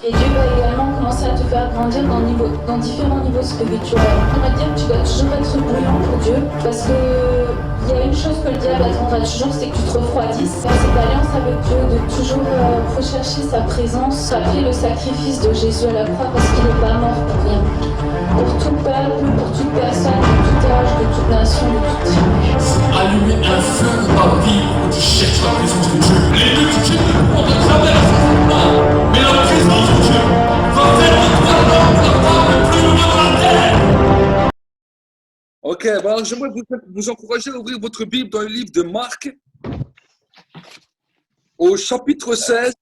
Et Dieu va également commencer à te faire grandir dans différents niveaux spirituels. On va dire que tu dois toujours être bouillant pour Dieu, parce que il y a une chose que le diable attendra toujours, c'est que tu te refroidisses. Dans cette alliance avec Dieu, de toujours rechercher sa présence, rappeler le sacrifice de Jésus à la croix, parce qu'il n'est pas mort pour rien. Pour tout peuple, pour toute personne, de tout âge, de toute nation, de toute tribu. Allumer un feu dans ta vie où tu cherches la présence de Dieu. Les multitudes ne pourront te traverser, mais la présence de Dieu va faire de toi l'homme, la femme le plus heureux de la terre. Ok, alors j'aimerais vous encourager à ouvrir votre Bible dans le livre de Marc, au chapitre 16.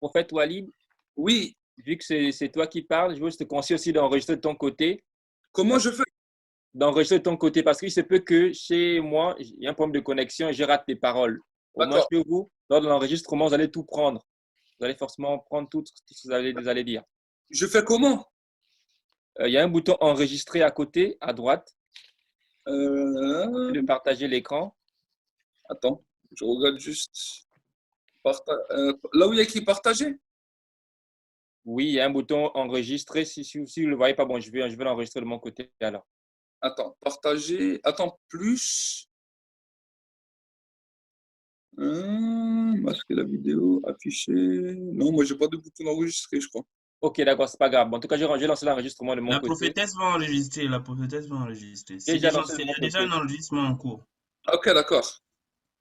Prophète Walid, Oui, vu que c'est toi qui parles, je veux te conseiller aussi d'enregistrer de ton côté. comment je fais? D'enregistrer de ton côté, parce qu'il se peut que chez moi, il y a un problème de connexion et je rate les paroles. Au moins D'accord. chez vous, lors de l'enregistrement, vous allez tout prendre. Vous allez forcément prendre tout ce que vous allez dire. Je fais comment? Il y a un bouton enregistrer à côté, à droite, de partager l'écran. Attends, je regarde juste. Là où il y a écrit partager? Oui, il y a un bouton enregistrer. Si vous ne le voyez pas, bon, je vais l'enregistrer de mon côté alors. Attends, partager. Attends, plus. Masquer la vidéo, afficher. Non, moi, j'ai pas de bouton d'enregistrer, je crois. Ok, d'accord, c'est pas grave. Bon, en tout cas, j'ai lancé l'enregistrement de mon La côté. prophétesse va enregistrer, la prophétesse va enregistrer. J'ai déjà lancé de Il y mon a déjà côté. un enregistrement en cours. Ok, d'accord.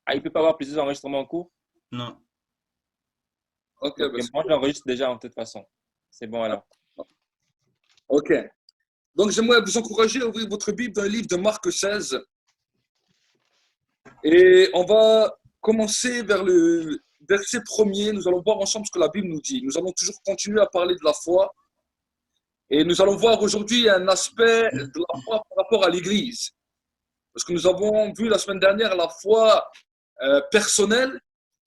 Ah, il ne peut pas avoir plusieurs enregistrements en cours? Non. Ok, Ok, moi, je l'enregistre déjà de toute façon. C'est bon alors. Ok. Donc, j'aimerais vous encourager à ouvrir votre Bible dans le livre de Marc 16. Et on va commencer vers le verset premier. Nous allons voir ensemble ce que la Bible nous dit. Nous allons toujours continuer à parler de la foi. Et nous allons voir aujourd'hui un aspect de la foi par rapport à l'Église. Parce que nous avons vu la semaine dernière la foi personnelle.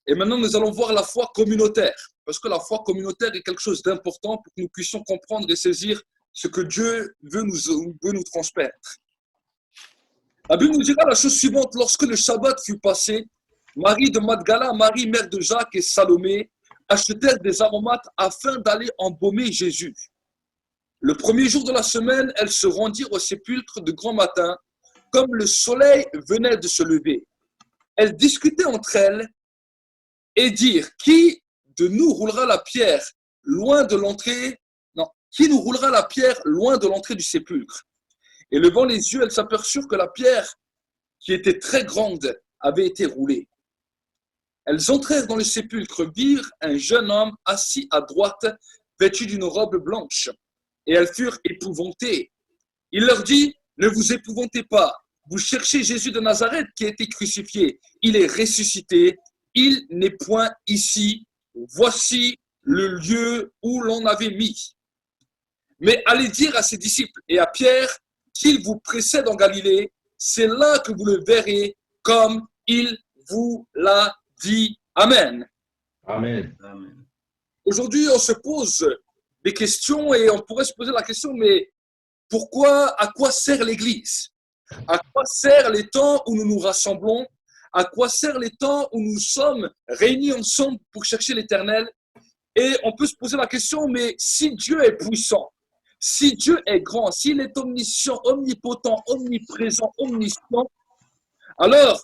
Et maintenant, nous allons voir la foi communautaire. Parce que la foi communautaire est quelque chose d'important pour que nous puissions comprendre et saisir ce que Dieu veut nous transmettre. La Bible nous dira la chose suivante. Lorsque le Shabbat fut passé, Marie de Magdala, Marie, mère de Jacques et Salomé achetèrent des aromates afin d'aller embaumer Jésus. Le premier jour de la semaine, elles se rendirent au sépulcre de grand matin, comme le soleil venait de se lever. Elles discutaient entre elles et dirent, qui de nous roulera la pierre loin de l'entrée, non, qui nous roulera la pierre loin de l'entrée du sépulcre? Et levant les yeux, elles s'aperçurent que la pierre, qui était très grande, avait été roulée. Elles entrèrent dans le sépulcre, virent un jeune homme assis à droite, vêtu d'une robe blanche, et elles furent épouvantées. Il leur dit, ne vous épouvantez pas, vous cherchez Jésus de Nazareth qui a été crucifié. Il est ressuscité, il n'est point ici. Voici le lieu où l'on avait mis. Mais allez dire à ses disciples et à Pierre qu'il vous précède en Galilée, c'est là que vous le verrez comme il vous l'a dit. Amen. Amen. Amen. Aujourd'hui, on se pose des questions et on pourrait se poser la question, mais pourquoi, à quoi sert l'Église? À quoi sert les temps où nous nous rassemblons? À quoi sert les temps où nous sommes réunis ensemble pour chercher l'Éternel? Et on peut se poser la question, mais si Dieu est puissant, si Dieu est grand, s'il est omniscient, omnipotent, omniprésent, omniscient, alors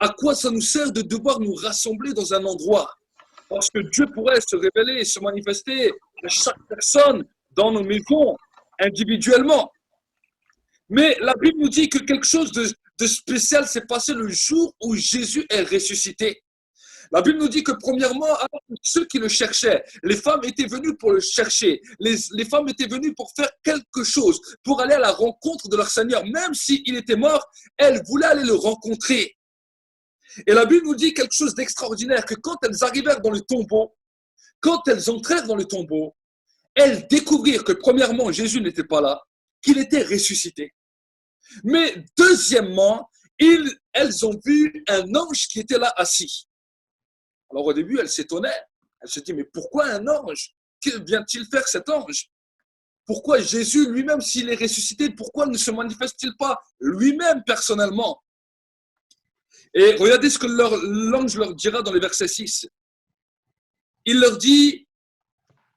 à quoi ça nous sert de devoir nous rassembler dans un endroit? Parce que Dieu pourrait se révéler et se manifester à chaque personne dans nos maisons, individuellement. Mais la Bible nous dit que quelque chose de spécial s'est passé le jour où Jésus est ressuscité. La Bible nous dit que premièrement, alors ceux qui le cherchaient, les femmes étaient venues pour le chercher. Les femmes étaient venues pour faire quelque chose, pour aller à la rencontre de leur Seigneur. Même s'il était mort, elles voulaient aller le rencontrer. Et la Bible nous dit quelque chose d'extraordinaire, que quand elles arrivèrent dans le tombeau, quand elles entrèrent dans le tombeau, elles découvrirent que premièrement, Jésus n'était pas là, qu'il était ressuscité. Mais deuxièmement, elles ont vu un ange qui était là assis. Alors au début, elles s'étonnaient. Elles se disent, mais pourquoi un ange? Que vient-il faire cet ange? Pourquoi Jésus lui-même, s'il est ressuscité, pourquoi ne se manifeste-t-il pas lui-même personnellement? Et regardez ce que l'ange leur dira dans le verset 6. Il leur dit,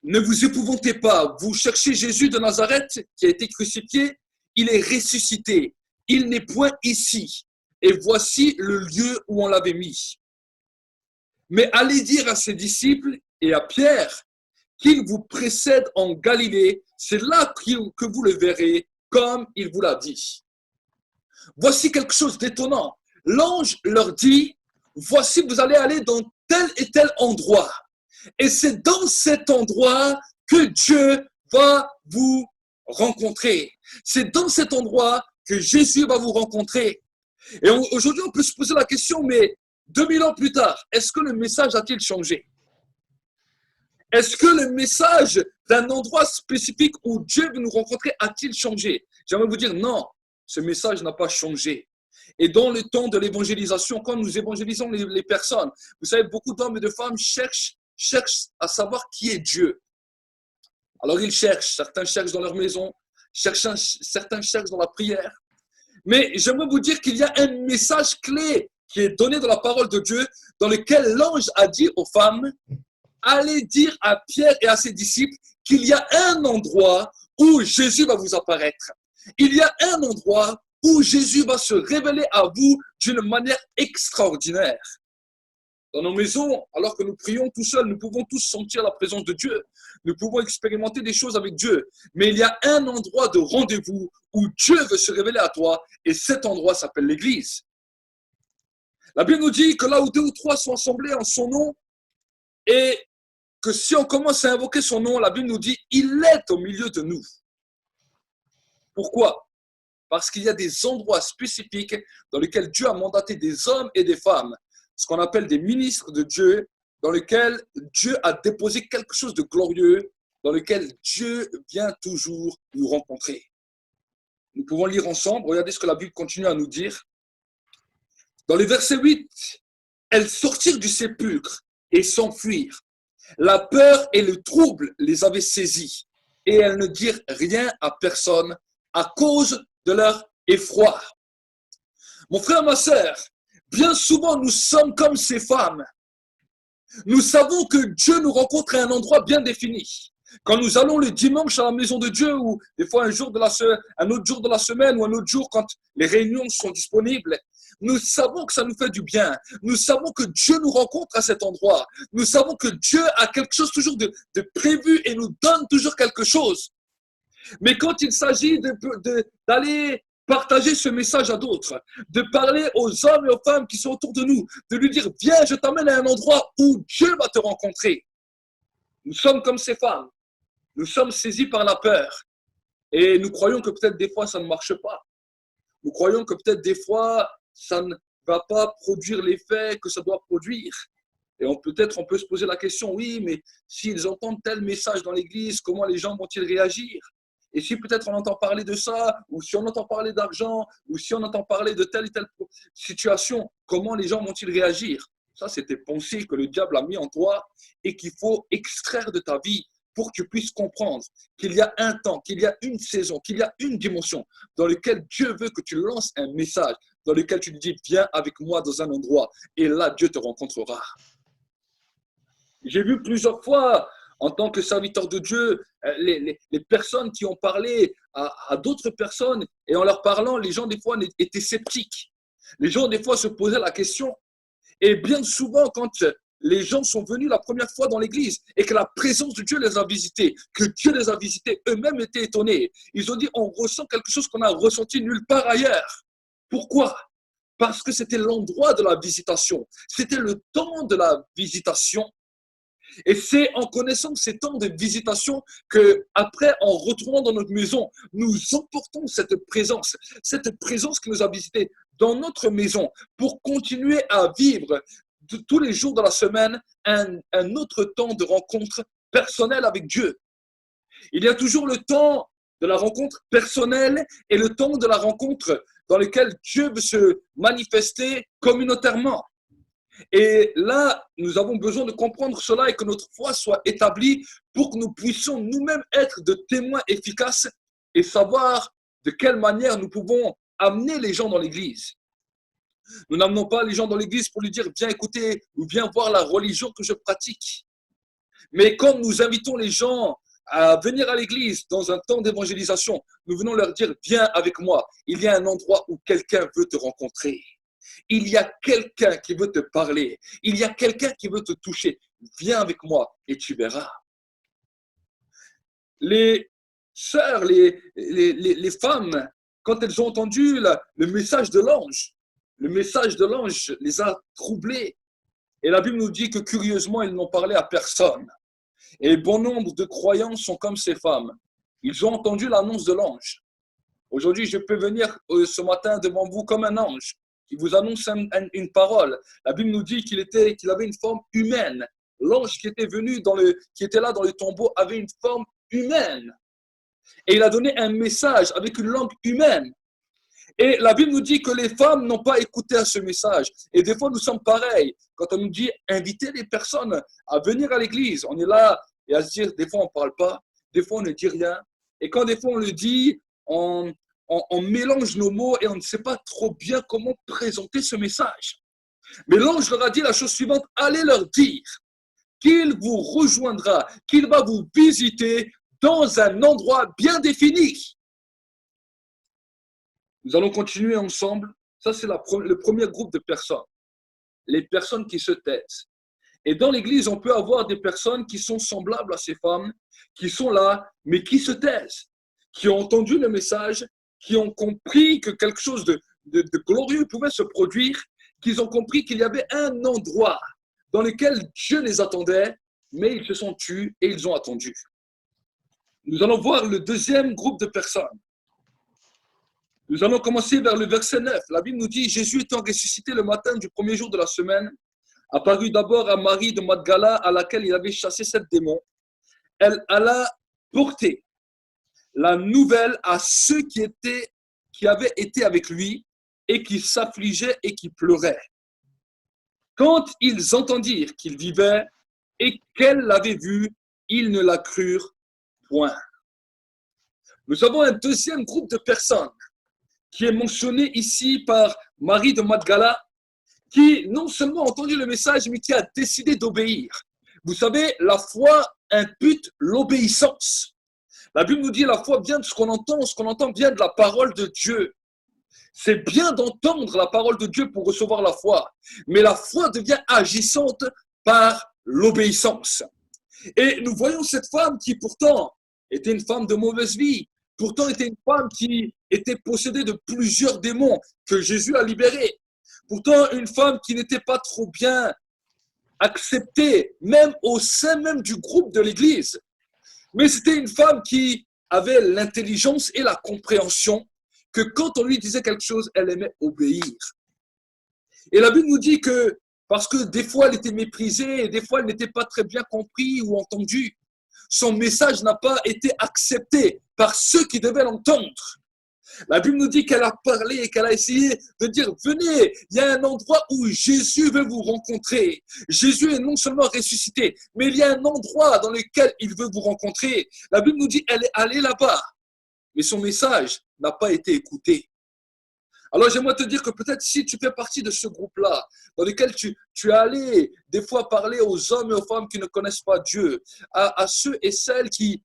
ne vous épouvantez pas, vous cherchez Jésus de Nazareth qui a été crucifié, il est ressuscité, il n'est point ici, et voici le lieu où on l'avait mis. Mais allez dire à ses disciples et à Pierre qu'il vous précède en Galilée, c'est là que vous le verrez, comme il vous l'a dit. Voici quelque chose d'étonnant. L'ange leur dit, voici vous allez aller dans tel et tel endroit. Et c'est dans cet endroit que Dieu va vous rencontrer. C'est dans cet endroit que Jésus va vous rencontrer. Et aujourd'hui, on peut se poser la question, mais 2000 ans plus tard, est-ce que le message a-t-il changé? Est-ce que le message d'un endroit spécifique où Dieu veut nous rencontrer a-t-il changé? J'aimerais vous dire non, ce message n'a pas changé. Et dans le temps de l'évangélisation, quand nous évangélisons les personnes, vous savez, beaucoup d'hommes et de femmes cherchent à savoir qui est Dieu. Alors ils cherchent, certains cherchent dans leur maison, certains cherchent dans la prière. Mais j'aimerais vous dire qu'il y a un message clé qui est donné dans la parole de Dieu, dans lequel l'ange a dit aux femmes, allez dire à Pierre et à ses disciples qu'il y a un endroit où Jésus va vous apparaître. Il y a un endroit où Jésus va se révéler à vous d'une manière extraordinaire. Dans nos maisons, alors que nous prions tout seuls, nous pouvons tous sentir la présence de Dieu. Nous pouvons expérimenter des choses avec Dieu. Mais il y a un endroit de rendez-vous où Dieu veut se révéler à toi et cet endroit s'appelle l'Église. La Bible nous dit que là où 2 ou 3 sont assemblés en son nom et que si on commence à invoquer son nom, la Bible nous dit il est au milieu de nous. Pourquoi? Parce qu'il y a des endroits spécifiques dans lesquels Dieu a mandaté des hommes et des femmes, ce qu'on appelle des ministres de Dieu, dans lesquels Dieu a déposé quelque chose de glorieux, dans lequel Dieu vient toujours nous rencontrer. Nous pouvons lire ensemble, regardez ce que la Bible continue à nous dire. Dans le verset 8, elles sortirent du sépulcre et s'enfuirent. La peur et le trouble les avaient saisies et elles ne dirent rien à personne à cause de leur effroi. Mon frère, ma sœur, bien souvent nous sommes comme ces femmes. Nous savons que Dieu nous rencontre à un endroit bien défini. Quand nous allons le dimanche à la maison de Dieu ou des fois un autre jour de la semaine ou un autre jour quand les réunions sont disponibles, nous savons que ça nous fait du bien. Nous savons que Dieu nous rencontre à cet endroit. Nous savons que Dieu a quelque chose toujours de prévu et nous donne toujours quelque chose. Mais quand il s'agit d'aller partager ce message à d'autres, de parler aux hommes et aux femmes qui sont autour de nous, de lui dire, viens, je t'amène à un endroit où Dieu va te rencontrer. Nous sommes comme ces femmes. Nous sommes saisis par la peur. Et nous croyons que peut-être des fois, ça ne marche pas. Nous croyons que peut-être des fois, ça ne va pas produire l'effet que ça doit produire. Et peut-être on peut se poser la question, oui, mais s'ils entendent tel message dans l'église, comment les gens vont-ils réagir? Et si peut-être on entend parler de ça, ou si on entend parler d'argent, ou si on entend parler de telle et telle situation, comment les gens vont-ils réagir? Ça, c'est des pensées que le diable a mis en toi et qu'il faut extraire de ta vie pour que tu puisses comprendre qu'il y a un temps, qu'il y a une saison, qu'il y a une dimension dans laquelle Dieu veut que tu lances un message, dans lequel tu lui dis, viens avec moi dans un endroit, et là, Dieu te rencontrera. J'ai vu plusieurs fois, en tant que serviteur de Dieu, les personnes qui ont parlé à d'autres personnes, et en leur parlant, les gens des fois étaient sceptiques. Les gens des fois se posaient la question. Et bien souvent, quand les gens sont venus la première fois dans l'église et que la présence de Dieu les a visités, que Dieu les a visités, eux-mêmes étaient étonnés. Ils ont dit, on ressent quelque chose qu'on a ressenti nulle part ailleurs. Pourquoi? Parce que c'était l'endroit de la visitation. C'était le temps de la visitation. Et c'est en connaissant ces temps de visitation que, après, en retournant dans notre maison, nous emportons cette présence qui nous a visités dans notre maison pour continuer à vivre tous les jours de la semaine un autre temps de rencontre personnelle avec Dieu. Il y a toujours le temps de la rencontre personnelle et le temps de la rencontre dans lequel Dieu veut se manifester communautairement. Et là, nous avons besoin de comprendre cela et que notre foi soit établie pour que nous puissions nous-mêmes être de témoins efficaces et savoir de quelle manière nous pouvons amener les gens dans l'église. Nous n'amenons pas les gens dans l'église pour lui dire, viens écouter ou viens voir la religion que je pratique. Mais quand nous invitons les gens à venir à l'église dans un temps d'évangélisation, nous venons leur dire, viens avec moi. Il y a un endroit où quelqu'un veut te rencontrer. Il y a quelqu'un qui veut te parler. Il y a quelqu'un qui veut te toucher. Viens avec moi et tu verras. Les sœurs, les femmes, quand elles ont entendu le message de l'ange les a troublées. Et la Bible nous dit que curieusement, ils n'ont parlé à personne. Et bon nombre de croyants sont comme ces femmes. Ils ont entendu l'annonce de l'ange. Aujourd'hui, je peux venir ce matin devant vous comme un ange qui vous annonce une parole. La Bible nous dit qu'il avait une forme humaine. L'ange qui était là dans le tombeau avait une forme humaine. Et il a donné un message avec une langue humaine. Et la Bible nous dit que les femmes n'ont pas écouté à ce message. Et des fois, nous sommes pareils. Quand on nous dit inviter les personnes à venir à l'église, on est là et à se dire, des fois, on ne parle pas, des fois, on ne dit rien. Et quand des fois, on le dit, on mélange nos mots et on ne sait pas trop bien comment présenter ce message. Mais l'ange leur a dit la chose suivante, allez leur dire qu'il vous rejoindra, qu'il va vous visiter dans un endroit bien défini. Nous allons continuer ensemble. Ça, c'est le premier groupe de personnes. Les personnes qui se taisent. Et dans l'église, on peut avoir des personnes qui sont semblables à ces femmes, qui sont là, mais qui se taisent, qui ont entendu le message, qui ont compris que quelque chose de glorieux pouvait se produire, qu'ils ont compris qu'il y avait un endroit dans lequel Dieu les attendait, mais ils se sont tus et ils ont attendu. Nous allons voir le deuxième groupe de personnes. Nous allons commencer vers le verset 9. La Bible nous dit, Jésus étant ressuscité le matin du premier jour de la semaine, apparut d'abord à Marie de Magdala, à laquelle il avait chassé 7 démons. Elle alla porter la nouvelle à ceux qui avaient été avec lui et qui s'affligeaient et qui pleuraient. Quand ils entendirent qu'il vivait et qu'elle l'avait vu, ils ne la crurent point. Nous avons un deuxième groupe de personnes qui est mentionné ici par Marie de Magdala, qui non seulement a entendu le message, mais qui a décidé d'obéir. Vous savez, la foi impute l'obéissance. La Bible nous dit la foi vient de ce qu'on entend vient de la parole de Dieu. C'est bien d'entendre la parole de Dieu pour recevoir la foi, mais la foi devient agissante par l'obéissance. Et nous voyons cette femme qui pourtant était une femme de mauvaise vie, pourtant était une femme qui était possédée de plusieurs démons que Jésus a libérés. Pourtant, une femme qui n'était pas trop bien acceptée, même au sein même du groupe de l'Église. Mais c'était une femme qui avait l'intelligence et la compréhension que quand on lui disait quelque chose, elle aimait obéir. Et la Bible nous dit que, parce que des fois elle était méprisée et des fois elle n'était pas très bien compris ou entendu, son message n'a pas été accepté par ceux qui devaient l'entendre. La Bible nous dit qu'elle a parlé et qu'elle a essayé de dire, venez, il y a un endroit où Jésus veut vous rencontrer. Jésus est non seulement ressuscité, mais il y a un endroit dans lequel il veut vous rencontrer. La Bible nous dit, elle est allée là-bas, mais son message n'a pas été écouté. Alors j'aimerais te dire que peut-être si tu fais partie de ce groupe-là, dans lequel tu es allé des fois parler aux hommes et aux femmes qui ne connaissent pas Dieu, à ceux et celles qui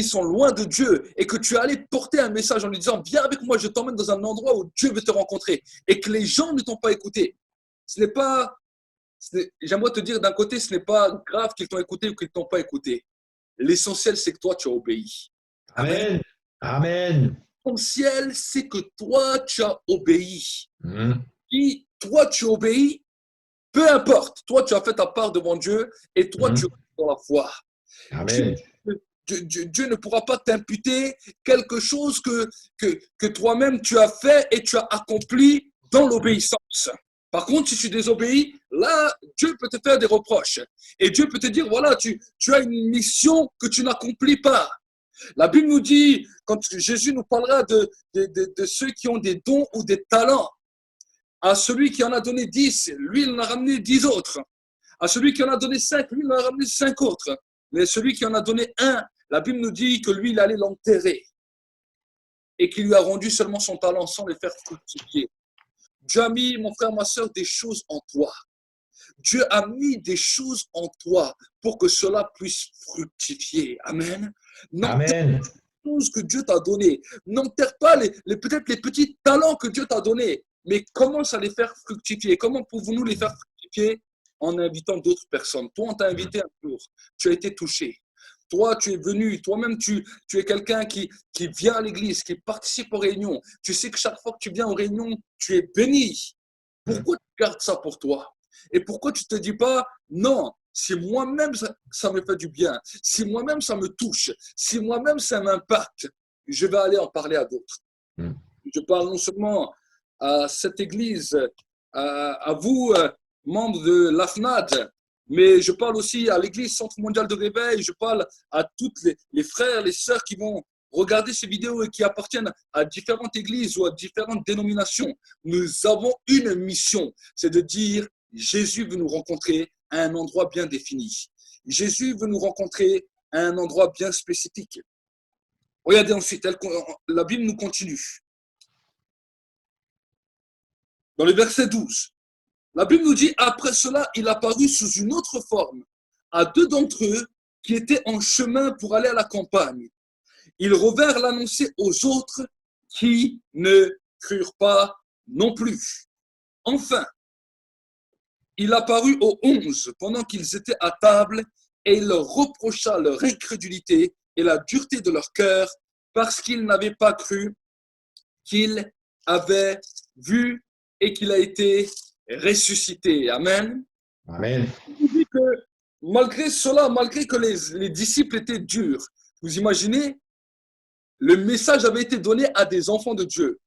sont loin de Dieu et que tu es allé porter un message en lui disant viens avec moi, je t'emmène dans un endroit où Dieu veut te rencontrer et que les gens ne t'ont pas écouté. J'aimerais te dire d'un côté, ce n'est pas grave qu'ils t'ont écouté ou qu'ils ne t'ont pas écouté. L'essentiel, c'est que toi, tu as obéi. Amen. Amen. L'essentiel, c'est que toi, tu as obéi. Si toi, tu obéis, peu importe, toi, tu as fait ta part devant Dieu et toi, tu restes dans la foi. Amen. Dieu ne pourra pas t'imputer quelque chose que toi-même tu as fait et tu as accompli dans l'obéissance. Par contre, si tu désobéis, là, Dieu peut te faire des reproches. Et Dieu peut te dire, voilà, tu as une mission que tu n'accomplis pas. La Bible nous dit, quand Jésus nous parlera de ceux qui ont des dons ou des talents, à celui qui en a donné 10, lui, il en a ramené 10 autres. À celui qui en a donné 5, lui, il en a ramené 5 autres. Mais celui qui en a donné 1, la Bible nous dit que lui, il allait l'enterrer et qu'il lui a rendu seulement son talent sans le faire fructifier. Dieu a mis, mon frère, ma soeur, des choses en toi. Dieu a mis des choses en toi pour que cela puisse fructifier. Amen. Amen. Choses que Dieu t'a données. N'enterre pas peut-être les petits talents que Dieu t'a donnés, mais commence à les faire fructifier. Comment pouvons-nous les faire fructifier? En invitant d'autres personnes. Toi, on t'a invité un jour, tu as été touché. Toi, tu es venu, toi-même, tu es quelqu'un qui vient à l'église, qui participe aux réunions. Tu sais que chaque fois que tu viens aux réunions, tu es béni. Pourquoi tu gardes ça pour toi? Et pourquoi tu ne te dis pas, non, si moi-même ça me fait du bien, si moi-même ça me touche, si moi-même ça m'impacte, je vais aller en parler à d'autres. Je parle non seulement à cette église, à vous, membres de l'AFNAD, mais je parle aussi à l'église Centre mondial de réveil, je parle à toutes les frères, les sœurs qui vont regarder ces vidéos et qui appartiennent à différentes églises ou à différentes dénominations. Nous avons une mission, c'est de dire Jésus veut nous rencontrer à un endroit bien défini. Jésus veut nous rencontrer à un endroit bien spécifique. Regardez ensuite, la Bible nous continue. Dans le verset 12, la Bible nous dit, après cela, il apparut sous une autre forme à deux d'entre eux qui étaient en chemin pour aller à la campagne. Ils revinrent l'annoncer aux autres qui ne crurent pas non plus. Enfin, il apparut aux 11 pendant qu'ils étaient à table et il leur reprocha leur incrédulité et la dureté de leur cœur parce qu'ils n'avaient pas cru qu'il avait vu et qu'il a été ressuscité. Amen. Amen. Il dit que malgré cela, malgré que les disciples étaient durs, vous imaginez, le message avait été donné à des enfants de Dieu.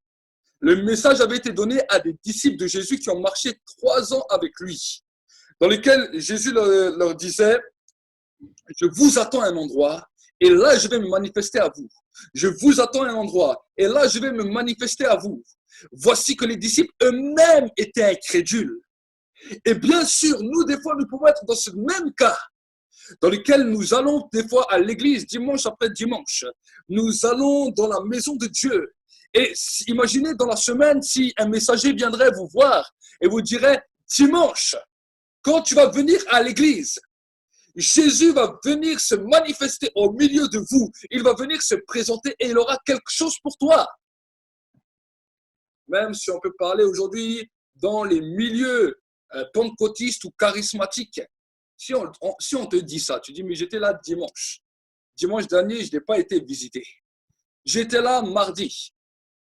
Le message avait été donné à des disciples de Jésus qui ont marché 3 ans avec lui, dans lesquels Jésus leur disait, je vous attends à un endroit et là je vais me manifester à vous. Je vous attends à un endroit et là je vais me manifester à vous. Voici que les disciples eux-mêmes étaient incrédules. Et bien sûr, nous, des fois, nous pouvons être dans ce même cas, dans lequel nous allons des fois à l'église, dimanche après dimanche. Nous allons dans la maison de Dieu. Et imaginez dans la semaine, si un messager viendrait vous voir et vous dirait, dimanche, quand tu vas venir à l'église, Jésus va venir se manifester au milieu de vous. Il va venir se présenter et il aura quelque chose pour toi. Même si on peut parler aujourd'hui dans les milieux pentecôtistes ou charismatiques, si on te dit ça, tu dis, mais j'étais là dimanche. Dimanche dernier, je n'ai pas été visité. J'étais là mardi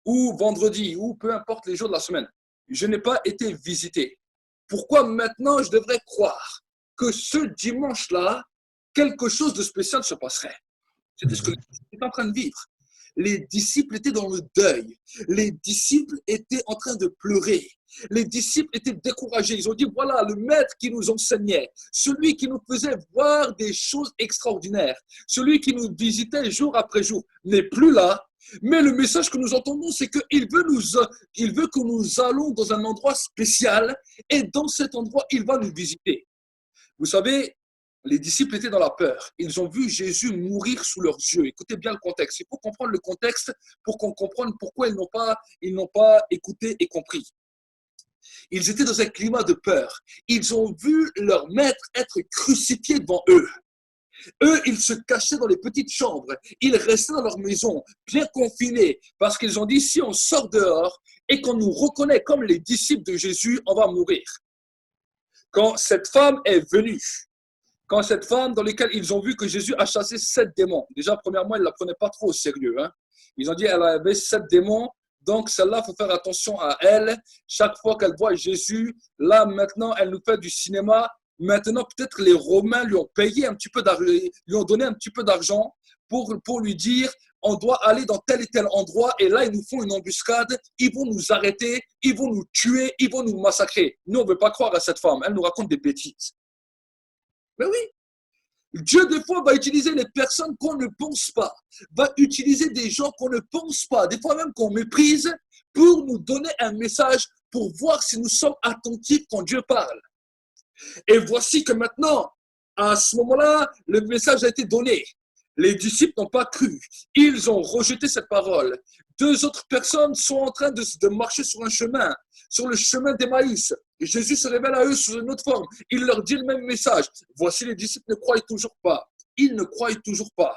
ou vendredi ou peu importe les jours de la semaine. Je n'ai pas été visité. Pourquoi maintenant je devrais croire que ce dimanche-là, quelque chose de spécial se passerait? C'était ce que les disciples étaient en train de vivre. Les disciples étaient dans le deuil. Les disciples étaient en train de pleurer. Les disciples étaient découragés. Ils ont dit, voilà, le maître qui nous enseignait, celui qui nous faisait voir des choses extraordinaires, celui qui nous visitait jour après jour, n'est plus là. Mais le message que nous entendons, c'est qu'il veut que nous allons dans un endroit spécial et dans cet endroit, il va nous visiter. Vous savez, les disciples étaient dans la peur. Ils ont vu Jésus mourir sous leurs yeux. Écoutez bien le contexte. Il faut comprendre le contexte pour qu'on comprenne pourquoi ils n'ont pas écouté et compris. Ils étaient dans un climat de peur. Ils ont vu leur maître être crucifié devant eux. Eux, ils se cachaient dans les petites chambres. Ils restaient dans leur maison, bien confinés, parce qu'ils ont dit, si on sort dehors et qu'on nous reconnaît comme les disciples de Jésus, on va mourir. Quand cette femme est venue, quand cette femme dans laquelle ils ont vu que Jésus a chassé 7 démons, déjà premièrement, ils ne la prenaient pas trop au sérieux. Ils ont dit qu'elle avait 7 démons, donc celle-là, il faut faire attention à elle. Chaque fois qu'elle voit Jésus, là maintenant, elle nous fait du cinéma. Maintenant, peut-être les Romains lui ont payé un petit peu d'argent, lui ont donné un petit peu d'argent pour lui dire on doit aller dans tel et tel endroit et là, ils nous font une embuscade, ils vont nous arrêter, ils vont nous tuer, ils vont nous massacrer. Nous, on ne veut pas croire à cette femme, elle nous raconte des bêtises. Mais oui, Dieu, des fois, va utiliser les personnes qu'on ne pense pas, va utiliser des gens qu'on ne pense pas, des fois même qu'on méprise, pour nous donner un message, pour voir si nous sommes attentifs quand Dieu parle. Et voici que maintenant, à ce moment-là, le message a été donné. Les disciples n'ont pas cru. Ils ont rejeté cette parole. 2 autres personnes sont en train de marcher sur un chemin. sur le chemin d'Emmaüs. Jésus se révèle à eux sous une autre forme. Il leur dit le même message. Voici, les disciples ne croient toujours pas. Ils ne croient toujours pas.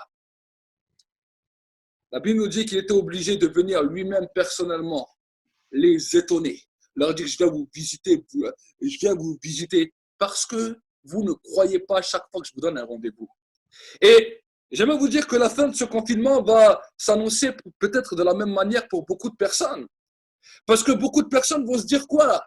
La Bible nous dit qu'il était obligé de venir lui-même personnellement les étonner, leur dire, je viens vous visiter parce que vous ne croyez pas à chaque fois que je vous donne un rendez-vous. Et j'aimerais vous dire que la fin de ce confinement va s'annoncer peut-être de la même manière pour beaucoup de personnes. Parce que beaucoup de personnes vont se dire quoi?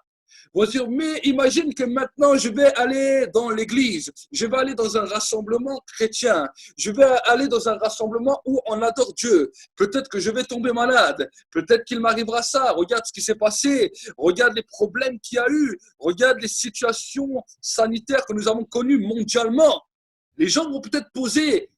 Vont se dire, mais imagine que maintenant je vais aller dans l'église, je vais aller dans un rassemblement chrétien, je vais aller dans un rassemblement où on adore Dieu. Peut-être que je vais tomber malade, peut-être qu'il m'arrivera ça. Regarde ce qui s'est passé, regarde les problèmes qu'il y a eu, regarde les situations sanitaires que nous avons connues mondialement. Les gens vont peut-être poser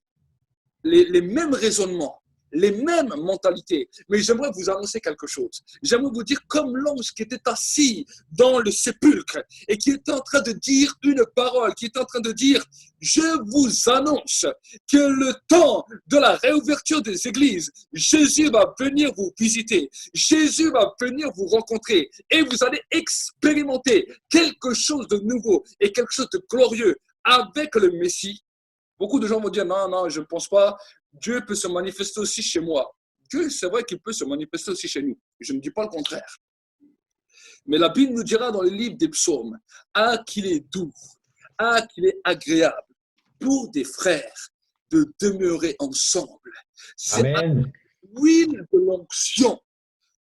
les mêmes raisonnements, les mêmes mentalités. Mais j'aimerais vous annoncer quelque chose. J'aimerais vous dire comme l'ange qui était assis dans le sépulcre et qui était en train de dire une parole, qui était en train de dire « Je vous annonce que le temps de la réouverture des églises, Jésus va venir vous visiter, Jésus va venir vous rencontrer et vous allez expérimenter quelque chose de nouveau et quelque chose de glorieux avec le Messie. » Beaucoup de gens vont dire, non, je ne pense pas, Dieu peut se manifester aussi chez moi. Dieu, c'est vrai qu'il peut se manifester aussi chez nous. Je ne dis pas le contraire. Mais la Bible nous dira dans le livre des psaumes, qu'il est doux, qu'il est agréable pour des frères de demeurer ensemble. C'est l'huile de l'onction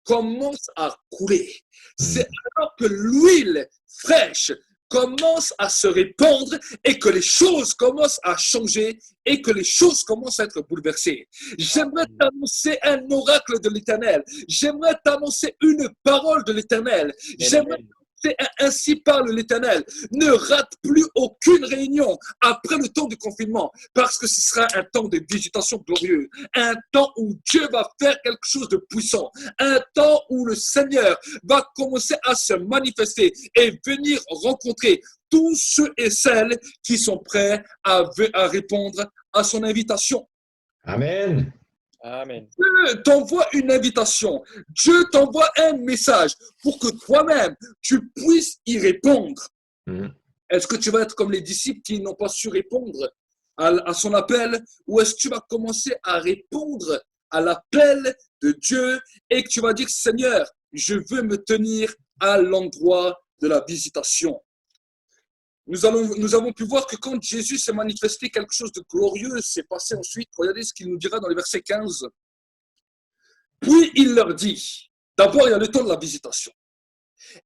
commence à couler. C'est alors que l'huile fraîche commence à se répandre et que les choses commencent à changer et que les choses commencent à être bouleversées. J'aimerais t'annoncer un oracle de l'Éternel. J'aimerais t'annoncer une parole de l'Éternel. J'aimerais ainsi parle l'Éternel. Ne rate plus aucune réunion après le temps du confinement parce que ce sera un temps de visitation glorieuse, un temps où Dieu va faire quelque chose de puissant, un temps où le Seigneur va commencer à se manifester et venir rencontrer tous ceux et celles qui sont prêts à répondre à son invitation. Amen. Amen. Dieu t'envoie une invitation. Dieu t'envoie un message pour que toi-même, tu puisses y répondre. Est-ce que tu vas être comme les disciples qui n'ont pas su répondre à son appel ou est-ce que tu vas commencer à répondre à l'appel de Dieu et que tu vas dire, Seigneur, je veux me tenir à l'endroit de la visitation. Nous avons pu voir que quand Jésus s'est manifesté, quelque chose de glorieux s'est passé ensuite. Regardez ce qu'il nous dira dans le verset 15. Puis il leur dit, d'abord il y a le temps de la visitation.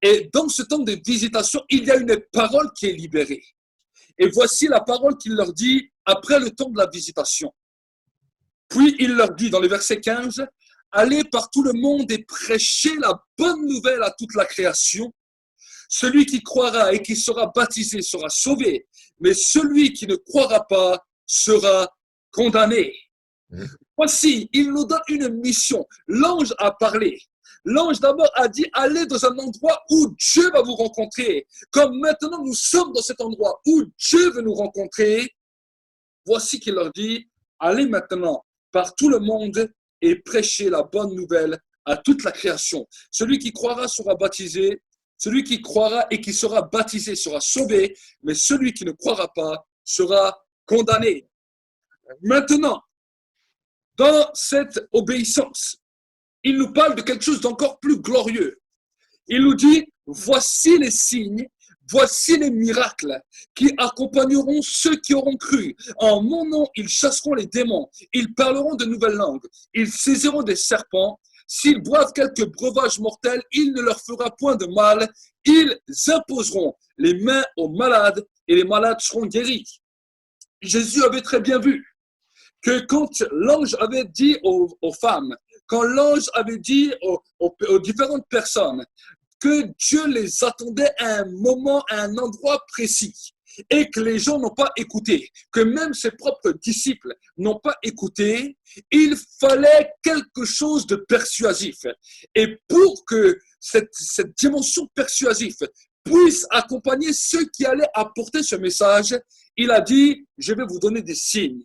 Et dans ce temps de visitation, il y a une parole qui est libérée. Et voici la parole qu'il leur dit après le temps de la visitation. Puis il leur dit dans le verset 15, allez par tout le monde et prêchez la bonne nouvelle à toute la création. Celui qui croira et qui sera baptisé sera sauvé, mais celui qui ne croira pas sera condamné. Voici, il nous donne une mission. L'ange a parlé. L'ange d'abord a dit, allez dans un endroit où Dieu va vous rencontrer. Comme maintenant nous sommes dans cet endroit où Dieu veut nous rencontrer, voici qu'il leur dit, allez maintenant par tout le monde et prêchez la bonne nouvelle à toute la création. Celui qui croira sera baptisé. Celui qui croira et qui sera baptisé sera sauvé, mais celui qui ne croira pas sera condamné. Maintenant, dans cette obéissance, il nous parle de quelque chose d'encore plus glorieux. Il nous dit, voici les signes, voici les miracles qui accompagneront ceux qui auront cru. En mon nom, ils chasseront les démons, ils parleront de nouvelles langues, ils saisiront des serpents. S'ils boivent quelques breuvages mortels, il ne leur fera point de mal. Ils imposeront les mains aux malades et les malades seront guéris. Jésus avait très bien vu que quand l'ange avait dit aux femmes, quand l'ange avait dit aux différentes personnes que Dieu les attendait à un moment, à un endroit précis, et que les gens n'ont pas écouté, que même ses propres disciples n'ont pas écouté, il fallait quelque chose de persuasif. Et pour que cette dimension persuasive puisse accompagner ceux qui allaient apporter ce message, il a dit, je vais vous donner des signes.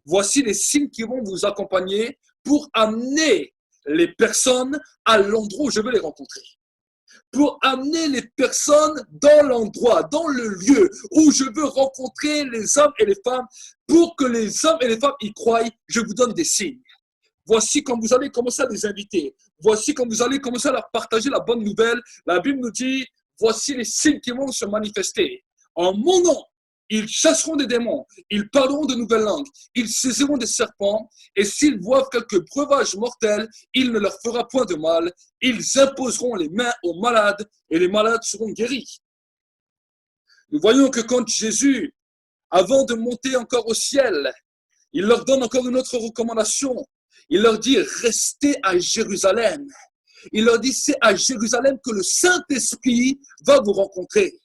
Voici les signes qui vont vous accompagner pour amener les personnes à l'endroit où je vais les rencontrer. pour amener les personnes dans l'endroit, dans le lieu où je veux rencontrer les hommes et les femmes. Pour que les hommes et les femmes y croient, je vous donne des signes. Voici quand vous allez commencer à les inviter. Voici quand vous allez commencer à leur partager la bonne nouvelle. La Bible nous dit, voici les signes qui vont se manifester. En mon nom, ils chasseront des démons, ils parleront de nouvelles langues, ils saisiront des serpents, et s'ils voient quelques breuvages mortels, il ne leur fera point de mal. Ils imposeront les mains aux malades, et les malades seront guéris. Nous voyons que quand Jésus, avant de monter encore au ciel, il leur donne encore une autre recommandation. Il leur dit, restez à Jérusalem. Il leur dit, c'est à Jérusalem que le Saint-Esprit va vous rencontrer.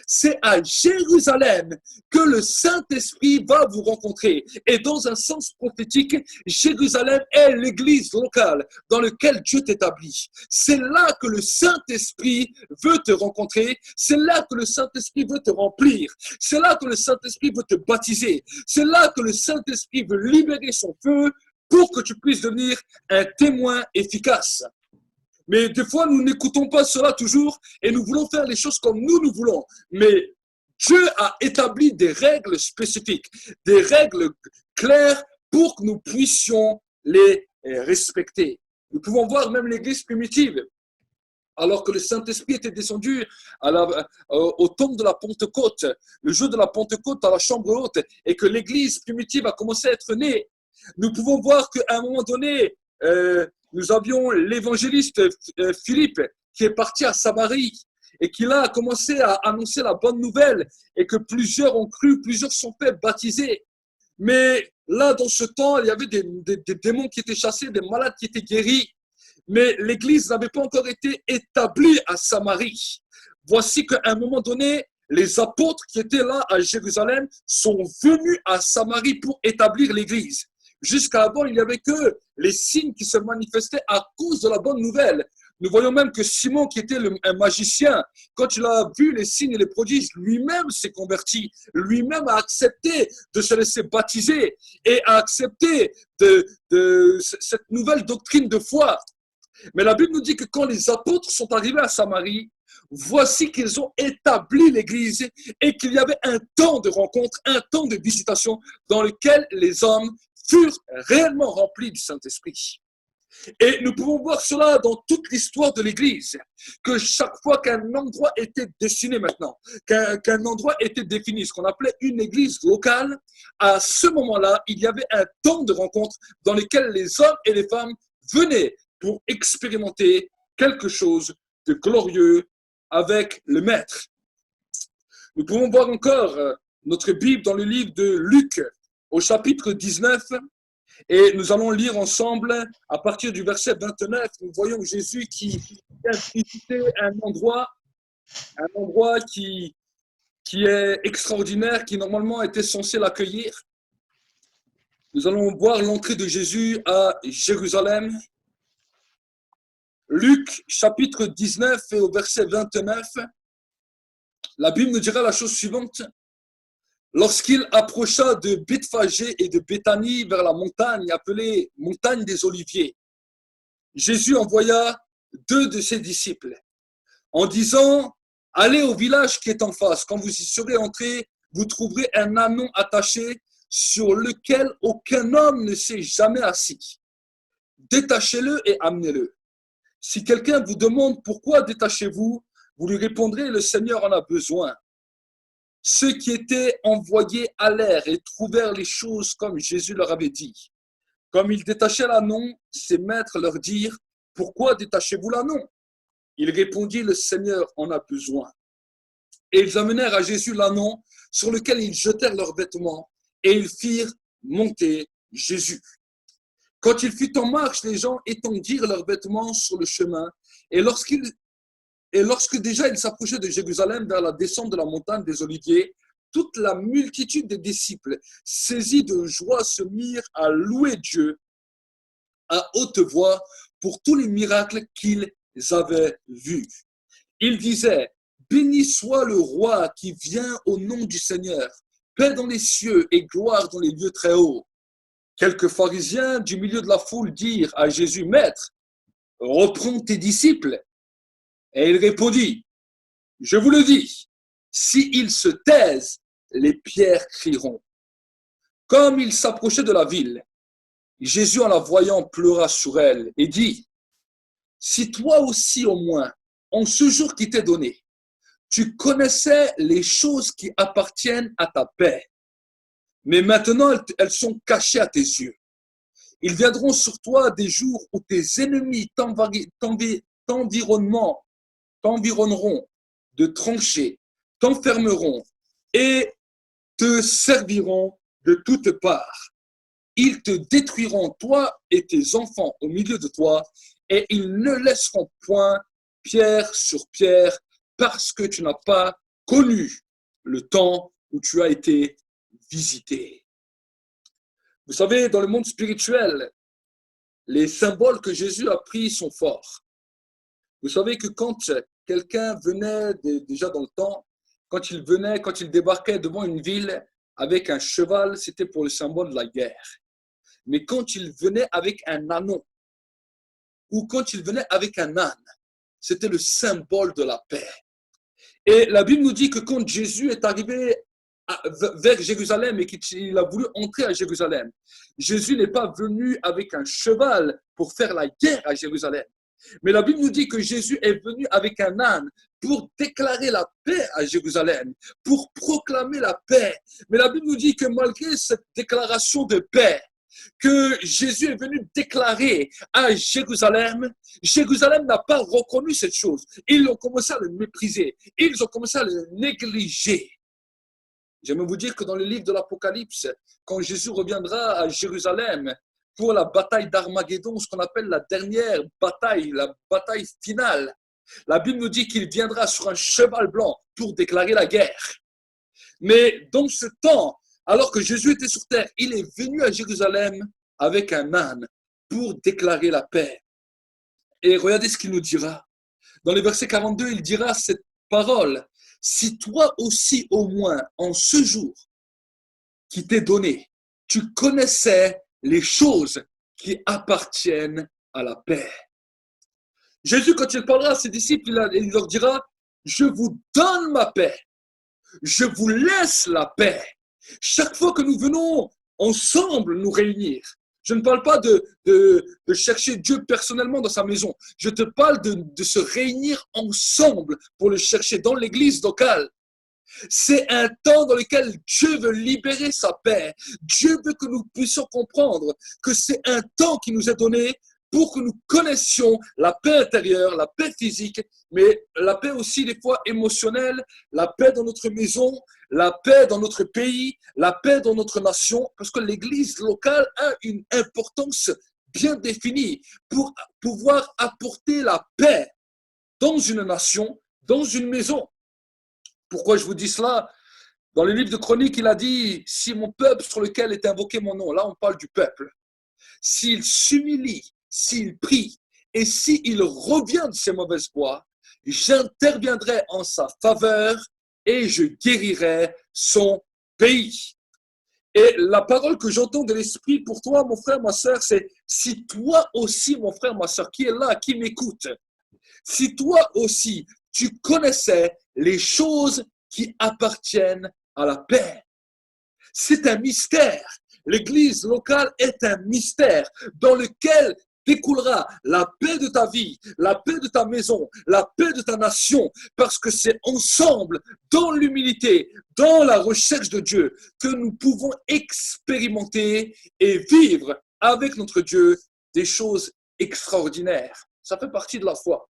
C'est à Jérusalem que le Saint-Esprit va vous rencontrer. Et dans un sens prophétique, Jérusalem est l'église locale dans laquelle Dieu t'établit. C'est là que le Saint-Esprit veut te rencontrer. C'est là que le Saint-Esprit veut te remplir. C'est là que le Saint-Esprit veut te baptiser. C'est là que le Saint-Esprit veut libérer son feu pour que tu puisses devenir un témoin efficace. Mais des fois, nous n'écoutons pas cela toujours et nous voulons faire les choses comme nous voulons. Mais Dieu a établi des règles spécifiques, des règles claires pour que nous puissions les respecter. Nous pouvons voir même l'Église primitive. Alors que le Saint-Esprit était descendu au tombe de la Pentecôte, le jour de la Pentecôte à la chambre haute, et que l'Église primitive a commencé à être née. Nous pouvons voir qu'à un moment donné, nous avions l'évangéliste Philippe qui est parti à Samarie et qui là a commencé à annoncer la bonne nouvelle et que plusieurs ont cru, plusieurs sont fait baptiser. Mais là, dans ce temps, il y avait des démons qui étaient chassés, des malades qui étaient guéris. Mais l'Église n'avait pas encore été établie à Samarie. Voici qu'à un moment donné, les apôtres qui étaient là à Jérusalem sont venus à Samarie pour établir l'Église. Jusqu'avant, il n'y avait que les signes qui se manifestaient à cause de la bonne nouvelle. Nous voyons même que Simon, qui était un magicien, quand il a vu les signes et les prodiges, lui-même s'est converti, lui-même a accepté de se laisser baptiser et a accepté cette nouvelle doctrine de foi. Mais la Bible nous dit que quand les apôtres sont arrivés à Samarie, voici qu'ils ont établi l'Église et qu'il y avait un temps de rencontre, un temps de visitation dans lequel les hommes furent réellement remplis du Saint-Esprit. Et nous pouvons voir cela dans toute l'histoire de l'Église, que chaque fois qu'un endroit était dessiné maintenant, qu'un endroit était défini, ce qu'on appelait une église locale, à ce moment-là, il y avait un temps de rencontre dans lequel les hommes et les femmes venaient pour expérimenter quelque chose de glorieux avec le Maître. Nous pouvons voir encore notre Bible dans le livre de Luc, au chapitre 19, et nous allons lire ensemble à partir du verset 29. Nous voyons Jésus qui vient visiter un endroit qui est extraordinaire, qui normalement était censé l'accueillir. Nous allons voir l'entrée de Jésus à Jérusalem. Luc, chapitre 19, et au verset 29, la Bible nous dira la chose suivante. Lorsqu'il approcha de Bethphagée et de Béthanie vers la montagne appelée montagne des Oliviers, Jésus envoya 2 de ses disciples en disant « Allez au village qui est en face. Quand vous y serez entrés, vous trouverez un ânon attaché sur lequel aucun homme ne s'est jamais assis. Détachez-le et amenez-le. Si quelqu'un vous demande pourquoi détachez-vous, vous lui répondrez « Le Seigneur en a besoin. » Ceux qui étaient envoyés allèrent et trouvèrent les choses comme Jésus leur avait dit. Comme ils détachaient l'ânon, ses maîtres leur dirent « Pourquoi détachez-vous l'ânon » Il répondit « Le Seigneur en a besoin. » Et ils amenèrent à Jésus l'ânon sur lequel ils jetèrent leurs vêtements et ils firent monter Jésus. Quand il fut en marche, les gens étendirent leurs vêtements sur le chemin et lorsque déjà il s'approchait de Jérusalem vers la descente de la montagne des Oliviers, toute la multitude des disciples, saisis de joie, se mirent à louer Dieu à haute voix pour tous les miracles qu'ils avaient vus. Ils disaient « Béni soit le roi qui vient au nom du Seigneur, paix dans les cieux et gloire dans les lieux très hauts. » Quelques pharisiens du milieu de la foule dirent à Jésus « Maître, reprends tes disciples. » Et il répondit, je vous le dis, s'ils se taisent, les pierres crieront. Comme il s'approchait de la ville, Jésus, en la voyant, pleura sur elle et dit, si toi aussi au moins, en ce jour qui t'est donné, tu connaissais les choses qui appartiennent à ta paix, mais maintenant elles sont cachées à tes yeux. Ils viendront sur toi des jours où tes ennemis t'environneront de tranchées, t'enfermeront et te serviront de toutes parts. Ils te détruiront, toi et tes enfants au milieu de toi, et ils ne laisseront point pierre sur pierre, parce que tu n'as pas connu le temps où tu as été visité. Vous savez, dans le monde spirituel, les symboles que Jésus a pris sont forts. Vous savez que quand quelqu'un venait déjà dans le temps, quand il débarquait devant une ville avec un cheval, c'était pour le symbole de la guerre. Mais quand il venait avec un ânon ou quand il venait avec un âne, c'était le symbole de la paix. Et la Bible nous dit que quand Jésus est arrivé vers Jérusalem et qu'il a voulu entrer à Jérusalem, Jésus n'est pas venu avec un cheval pour faire la guerre à Jérusalem. Mais la Bible nous dit que Jésus est venu avec un âne pour déclarer la paix à Jérusalem, pour proclamer la paix. Mais la Bible nous dit que malgré cette déclaration de paix que Jésus est venu déclarer à Jérusalem, Jérusalem n'a pas reconnu cette chose. Ils ont commencé à le mépriser, ils ont commencé à le négliger. J'aimerais vous dire que dans le livre de l'Apocalypse, quand Jésus reviendra à Jérusalem pour la bataille d'Armageddon, ce qu'on appelle la dernière bataille, la bataille finale, la Bible nous dit qu'il viendra sur un cheval blanc pour déclarer la guerre. Mais dans ce temps, alors que Jésus était sur terre, il est venu à Jérusalem avec un âne pour déclarer la paix. Et regardez ce qu'il nous dira. Dans le verset 42, il dira cette parole. Si toi aussi au moins en ce jour qui t'est donné, tu connaissais les choses qui appartiennent à la paix. Jésus, quand il parlera à ses disciples, il leur dira, je vous donne ma paix, je vous laisse la paix. Chaque fois que nous venons ensemble nous réunir, je ne parle pas de chercher Dieu personnellement dans sa maison. Je te parle de se réunir ensemble pour le chercher dans l'église locale. C'est un temps dans lequel Dieu veut libérer sa paix. Dieu veut que nous puissions comprendre que c'est un temps qui nous est donné pour que nous connaissions la paix intérieure, la paix physique, mais la paix aussi des fois émotionnelle, la paix dans notre maison, la paix dans notre pays, la paix dans notre nation, parce que l'église locale a une importance bien définie pour pouvoir apporter la paix dans une nation, dans une maison. Pourquoi je vous dis cela? Dans le livre de Chroniques, il a dit, si mon peuple sur lequel est invoqué mon nom, là on parle du peuple, s'il s'humilie, s'il prie et s'il revient de ses mauvaises voies, j'interviendrai en sa faveur et je guérirai son pays. Et la parole que j'entends de l'Esprit pour toi, mon frère, ma soeur, c'est si toi aussi, mon frère, ma soeur, qui est là, qui m'écoute, si toi aussi, tu connaissais les choses qui appartiennent à la paix. C'est un mystère. L'église locale est un mystère dans lequel découlera la paix de ta vie, la paix de ta maison, la paix de ta nation, parce que c'est ensemble, dans l'humilité, dans la recherche de Dieu, que nous pouvons expérimenter et vivre avec notre Dieu des choses extraordinaires. Ça fait partie de la foi.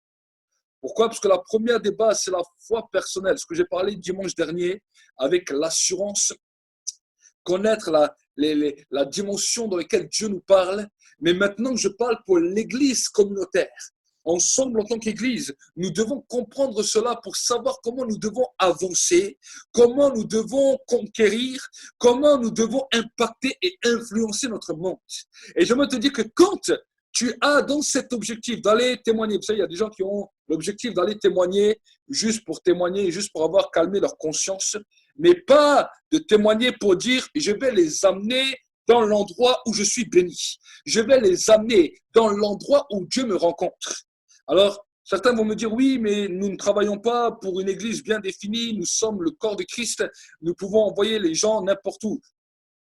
Pourquoi? Parce que la première des bases, c'est la foi personnelle. Ce que j'ai parlé dimanche dernier avec l'assurance, connaître la dimension dans laquelle Dieu nous parle. Mais maintenant, je parle pour l'église communautaire. Ensemble, en tant qu'église, nous devons comprendre cela pour savoir comment nous devons avancer, comment nous devons conquérir, comment nous devons impacter et influencer notre monde. Et je me te dis que quand tu as dans cet objectif d'aller témoigner, vous savez, il y a des gens qui ont l'objectif d'aller témoigner, juste pour avoir calmé leur conscience, mais pas de témoigner pour dire « je vais les amener dans l'endroit où je suis béni. Je vais les amener dans l'endroit où Dieu me rencontre. » Alors, Certains vont me dire, oui, mais nous ne travaillons pas pour une église bien définie, nous sommes le corps de Christ, nous pouvons envoyer les gens n'importe où.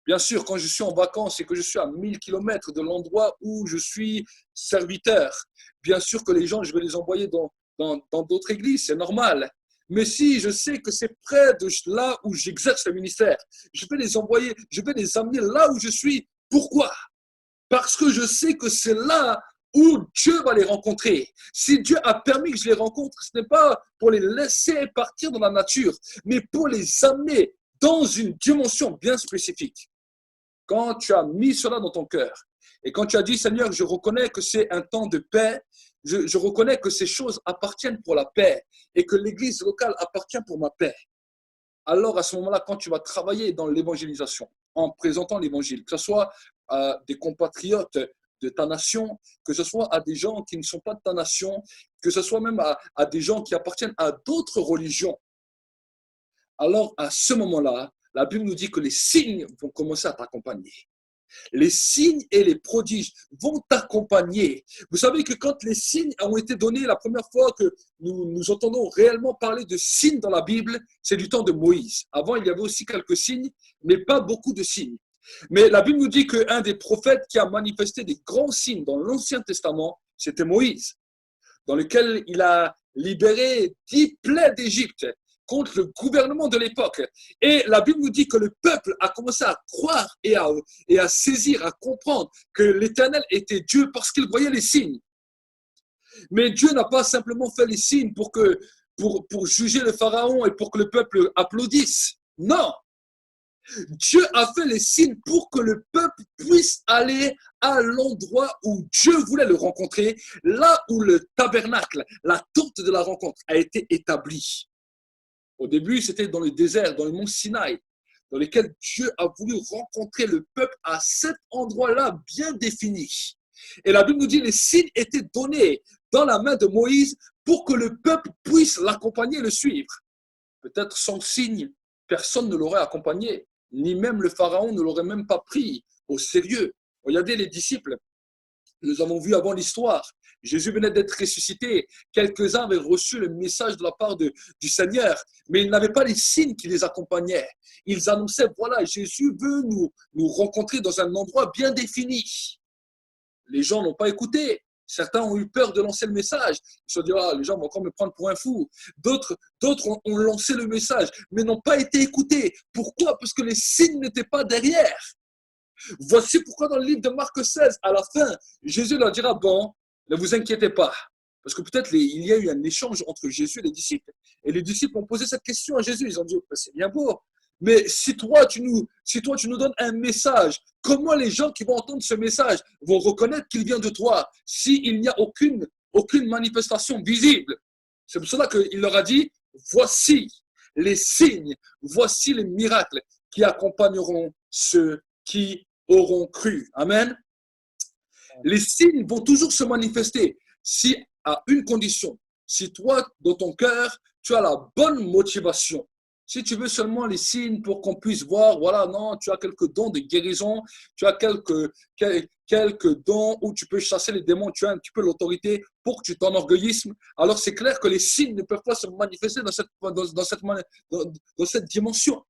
Bien sûr, quand je suis en vacances et que je suis à 1000 km de l'endroit où je suis serviteur, bien sûr que les gens, je vais les envoyer dans d'autres églises, c'est normal. Mais si je sais que c'est près de là où j'exerce le ministère, je vais les envoyer, je vais les amener là où je suis. Pourquoi? Parce que je sais que c'est là où Dieu va les rencontrer. Si Dieu a permis que je les rencontre, ce n'est pas pour les laisser partir dans la nature, mais pour les amener dans une dimension bien spécifique. Quand tu as mis cela dans ton cœur et quand tu as dit, Seigneur, je reconnais que c'est un temps de paix, je reconnais que ces choses appartiennent pour la paix et que l'église locale appartient pour ma paix. Alors à ce moment-là, quand tu vas travailler dans l'évangélisation, en présentant l'évangile, que ce soit à des compatriotes de ta nation, que ce soit à des gens qui ne sont pas de ta nation, que ce soit même à des gens qui appartiennent à d'autres religions, alors à ce moment-là, la Bible nous dit que les signes vont commencer à t'accompagner. Les signes et les prodiges vont t'accompagner. Vous savez que quand les signes ont été donnés, la première fois que nous entendons réellement parler de signes dans la Bible, c'est du temps de Moïse. Avant, il y avait aussi quelques signes, mais pas beaucoup de signes. Mais la Bible nous dit qu'un des prophètes qui a manifesté des grands signes dans l'Ancien Testament, c'était Moïse, dans lequel il a libéré 10 plaies d'Égypte contre le gouvernement de l'époque. Et la Bible nous dit que le peuple a commencé à croire et à saisir, à comprendre que l'Éternel était Dieu parce qu'il voyait les signes. Mais Dieu n'a pas simplement fait les signes pour juger le Pharaon et pour que le peuple applaudisse. Non! Dieu a fait les signes pour que le peuple puisse aller à l'endroit où Dieu voulait le rencontrer, là où le tabernacle, la tente de la rencontre a été établie. Au début, c'était dans le désert, dans le mont Sinaï, dans lequel Dieu a voulu rencontrer le peuple à cet endroit-là bien défini. Et la Bible nous dit que les signes étaient donnés dans la main de Moïse pour que le peuple puisse l'accompagner et le suivre. Peut-être sans signe, personne ne l'aurait accompagné, ni même le Pharaon ne l'aurait même pas pris au sérieux. Regardez les disciples, nous avons vu avant l'histoire, Jésus venait d'être ressuscité. Quelques-uns avaient reçu le message de la part du Seigneur, mais ils n'avaient pas les signes qui les accompagnaient. Ils annonçaient, voilà, Jésus veut nous rencontrer dans un endroit bien défini. Les gens n'ont pas écouté. Certains ont eu peur de lancer le message. Ils se sont dit, ah, les gens vont encore me prendre pour un fou. D'autres ont lancé le message, mais n'ont pas été écoutés. Pourquoi? Parce que les signes n'étaient pas derrière. Voici pourquoi dans le livre de Marc 16, à la fin, Jésus leur dira, bon, ne vous inquiétez pas. Parce que peut-être il y a eu un échange entre Jésus et les disciples. Et les disciples ont posé cette question à Jésus. Ils ont dit, c'est bien beau, mais si toi, tu nous donnes un message, comment les gens qui vont entendre ce message vont reconnaître qu'il vient de toi s'il n'y a aucune manifestation visible? C'est pour cela qu'il leur a dit, voici les signes, voici les miracles qui accompagneront ceux qui auront cru. Amen. Les signes vont toujours se manifester si, à une condition, si toi, dans ton cœur, tu as la bonne motivation. Si tu veux seulement les signes pour qu'on puisse voir, voilà, non, tu as quelques dons de guérison, tu as quelques dons où tu peux chasser les démons, tu as un petit peu l'autorité pour que tu t'enorgueillisses, alors c'est clair que les signes ne peuvent pas se manifester dans cette dimension.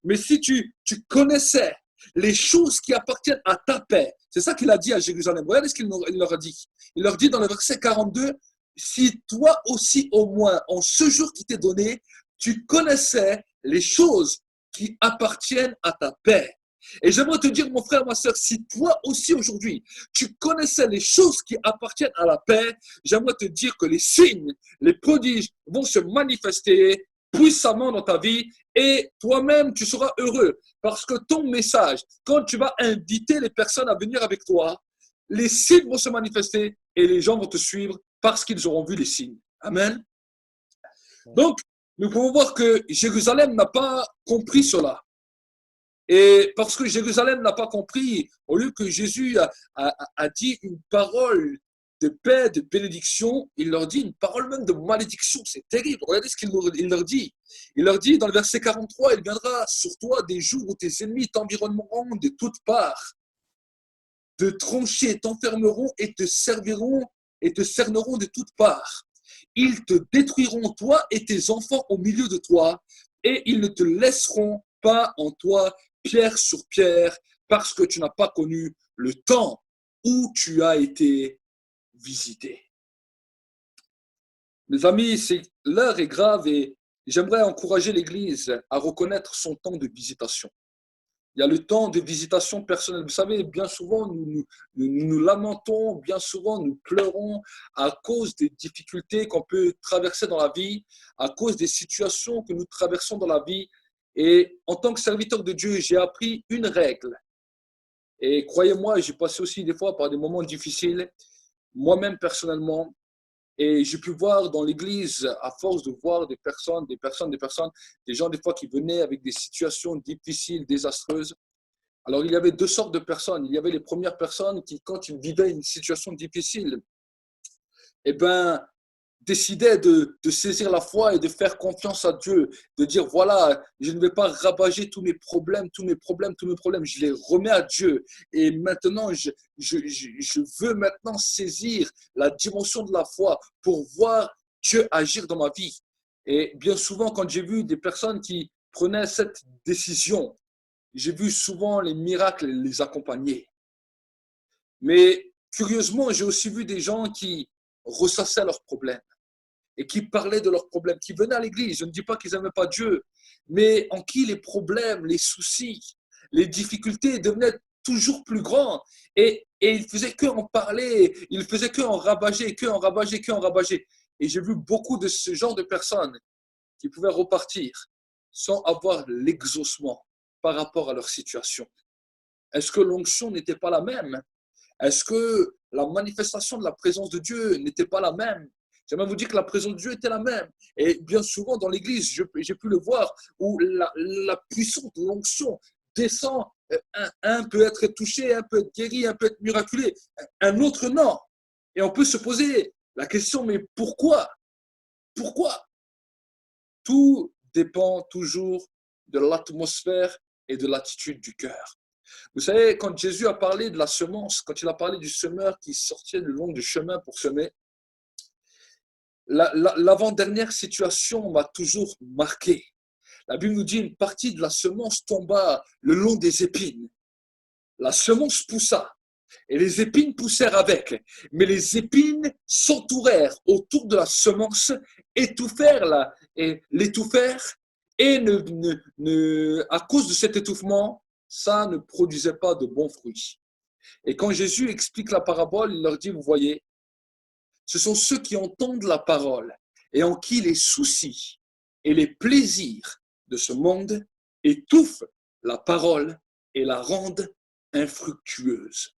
Mais si tu connaissais les choses qui appartiennent à ta paix, c'est ça qu'il a dit à Jérusalem. Regardez ce qu'il leur a dit. Il leur dit dans le verset 42, si toi aussi au moins, en ce jour qui t'est donné, tu connaissais les choses qui appartiennent à ta paix. Et j'aimerais te dire, mon frère, ma soeur, si toi aussi aujourd'hui, tu connaissais les choses qui appartiennent à la paix, j'aimerais te dire que les signes, les prodiges vont se manifester puissamment dans ta vie et toi-même, tu seras heureux parce que ton message, quand tu vas inviter les personnes à venir avec toi, les signes vont se manifester et les gens vont te suivre parce qu'ils auront vu les signes. Amen. Donc, nous pouvons voir que Jérusalem n'a pas compris cela. Et parce que Jérusalem n'a pas compris, au lieu que Jésus a dit une parole de paix, de bénédiction, il leur dit une parole même de malédiction. C'est terrible. Regardez ce qu'il leur dit. Il leur dit dans le verset 43, il viendra sur toi des jours où tes ennemis t'environneront de toutes parts, te trancher, t'enfermeront et te cerneront de toutes parts. ils te détruiront, toi et tes enfants au milieu de toi, et ils ne te laisseront pas en toi pierre sur pierre, parce que tu n'as pas connu le temps où tu as été visité. Mes amis, l'heure est grave et j'aimerais encourager l'Église à reconnaître son temps de visitation. Il y a le temps de visitation personnelle. Vous savez, bien souvent, nous lamentons, bien souvent, nous pleurons à cause des difficultés qu'on peut traverser dans la vie, à cause des situations que nous traversons dans la vie. Et en tant que serviteur de Dieu, j'ai appris une règle. Et croyez-moi, j'ai passé aussi des fois par des moments difficiles, moi-même personnellement. Et j'ai pu voir dans l'église, à force de voir des gens des fois qui venaient avec des situations difficiles, désastreuses. Alors, il y avait deux sortes de personnes. Il y avait les premières personnes qui, quand ils vivaient une situation difficile, eh ben, décidaient de saisir la foi et de faire confiance à Dieu, de dire, voilà, je ne vais pas ravager tous mes problèmes, je les remets à Dieu. Et maintenant, je veux maintenant saisir la dimension de la foi pour voir Dieu agir dans ma vie. Et bien souvent, quand j'ai vu des personnes qui prenaient cette décision, j'ai vu souvent les miracles les accompagner. Mais curieusement, j'ai aussi vu des gens qui ressassaient leurs problèmes et qui parlaient de leurs problèmes, qui venaient à l'église. Je ne dis pas qu'ils n'aimaient pas Dieu, mais en qui les problèmes, les soucis, les difficultés devenaient toujours plus grands. Et ils ne faisaient qu'en parler, ils ne faisaient qu'en rabager. Et j'ai vu beaucoup de ce genre de personnes qui pouvaient repartir sans avoir l'exaucement par rapport à leur situation. Est-ce que l'onction n'était pas la même? Est-ce que la manifestation de la présence de Dieu n'était pas la même? J'aimerais vous dire que la présence de Dieu était la même. Et bien souvent dans l'église, j'ai pu le voir, où la puissance de l'onction descend. Un peut être touché, un peut être guéri, un peut être miraculé, un autre non. Et on peut se poser la question, mais pourquoi? Pourquoi? Tout dépend toujours de l'atmosphère et de l'attitude du cœur. Vous savez, quand Jésus a parlé de la semence, quand il a parlé du semeur qui sortait le long du chemin pour semer, l'avant-dernière situation m'a toujours marqué. La Bible nous dit une partie de la semence tomba le long des épines. La semence poussa et les épines poussèrent avec. Mais les épines s'entourèrent autour de la semence, l'étouffèrent et à cause de cet étouffement, ça ne produisait pas de bons fruits. Et quand Jésus explique la parabole, il leur dit, vous voyez, ce sont ceux qui entendent la parole et en qui les soucis et les plaisirs de ce monde étouffent la parole et la rendent infructueuse.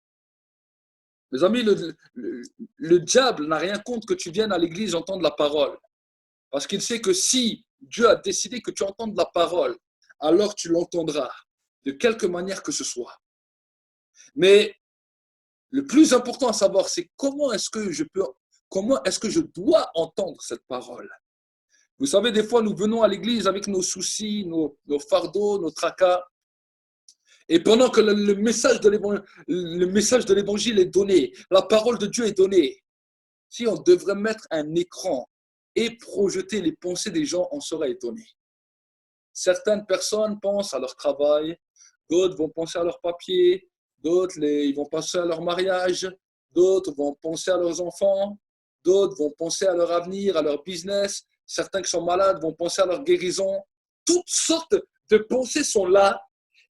Mes amis, le diable n'a rien contre que tu viennes à l'église entendre la parole. Parce qu'il sait que si Dieu a décidé que tu entendes la parole, alors tu l'entendras, de quelque manière que ce soit. Mais le plus important à savoir, c'est comment est-ce que je dois entendre cette parole. Vous savez, des fois, nous venons à l'église avec nos soucis, nos fardeaux, nos tracas. Et pendant que le message de l'évangile est donné, la parole de Dieu est donnée, si on devrait mettre un écran et projeter les pensées des gens, on serait étonné. Certaines personnes pensent à leur travail, d'autres vont penser à leur papier, d'autres ils vont penser à leur mariage, d'autres vont penser à leurs enfants, d'autres vont penser à leur avenir, à leur business. Certains qui sont malades vont penser à leur guérison. Toutes sortes de pensées sont là.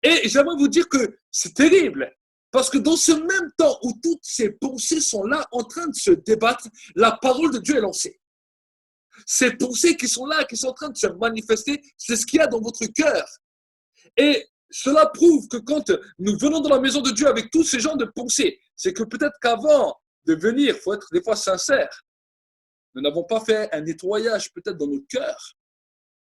Et j'aimerais vous dire que c'est terrible. Parce que dans ce même temps où toutes ces pensées sont là en train de se débattre, la parole de Dieu est lancée. Ces pensées qui sont là, qui sont en train de se manifester, c'est ce qu'il y a dans votre cœur. Et cela prouve que quand nous venons dans la maison de Dieu avec tous ces genres de pensées, c'est que peut-être qu'avant de venir, il faut être des fois sincère. Nous n'avons pas fait un nettoyage peut-être dans nos cœurs.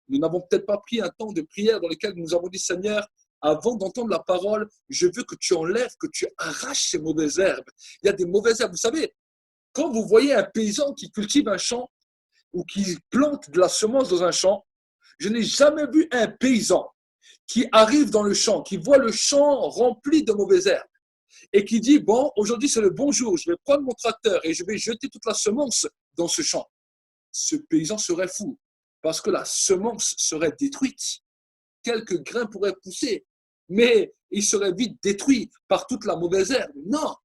Nous n'avons peut-être pas pris un temps de prière dans lequel nous avons dit, Seigneur, avant d'entendre la parole, je veux que tu enlèves, que tu arraches ces mauvaises herbes. Il y a des mauvaises herbes. Vous savez, quand vous voyez un paysan qui cultive un champ ou qui plante de la semence dans un champ, je n'ai jamais vu un paysan qui arrive dans le champ, qui voit le champ rempli de mauvaises herbes et qui dit, bon, aujourd'hui c'est le bon jour, je vais prendre mon tracteur et je vais jeter toute la semence dans ce champ. ce paysan serait fou parce que la semence serait détruite. Quelques grains pourraient pousser, mais il serait vite détruit par toute la mauvaise herbe. Non,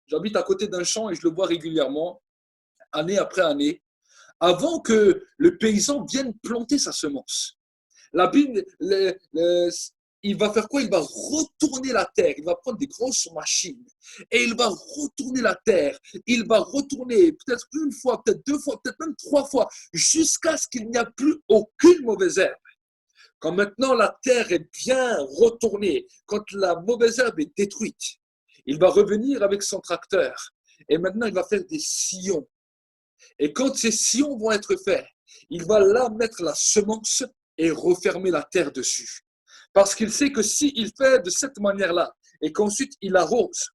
j'habite à côté d'un champ et je le vois régulièrement, année après année, avant que le paysan vienne planter sa semence. La Bible, il va faire quoi? Il va retourner la terre. Il va prendre des grosses machines et il va retourner la terre. Il va retourner peut-être une fois, peut-être deux fois, peut-être même trois fois, jusqu'à ce qu'il n'y a plus aucune mauvaise herbe. Quand maintenant la terre est bien retournée, quand la mauvaise herbe est détruite, il va revenir avec son tracteur et maintenant il va faire des sillons. Et quand ces sillons vont être faits, il va là mettre la semence et refermer la terre dessus. Parce qu'il sait que s'il fait de cette manière-là et qu'ensuite il arrose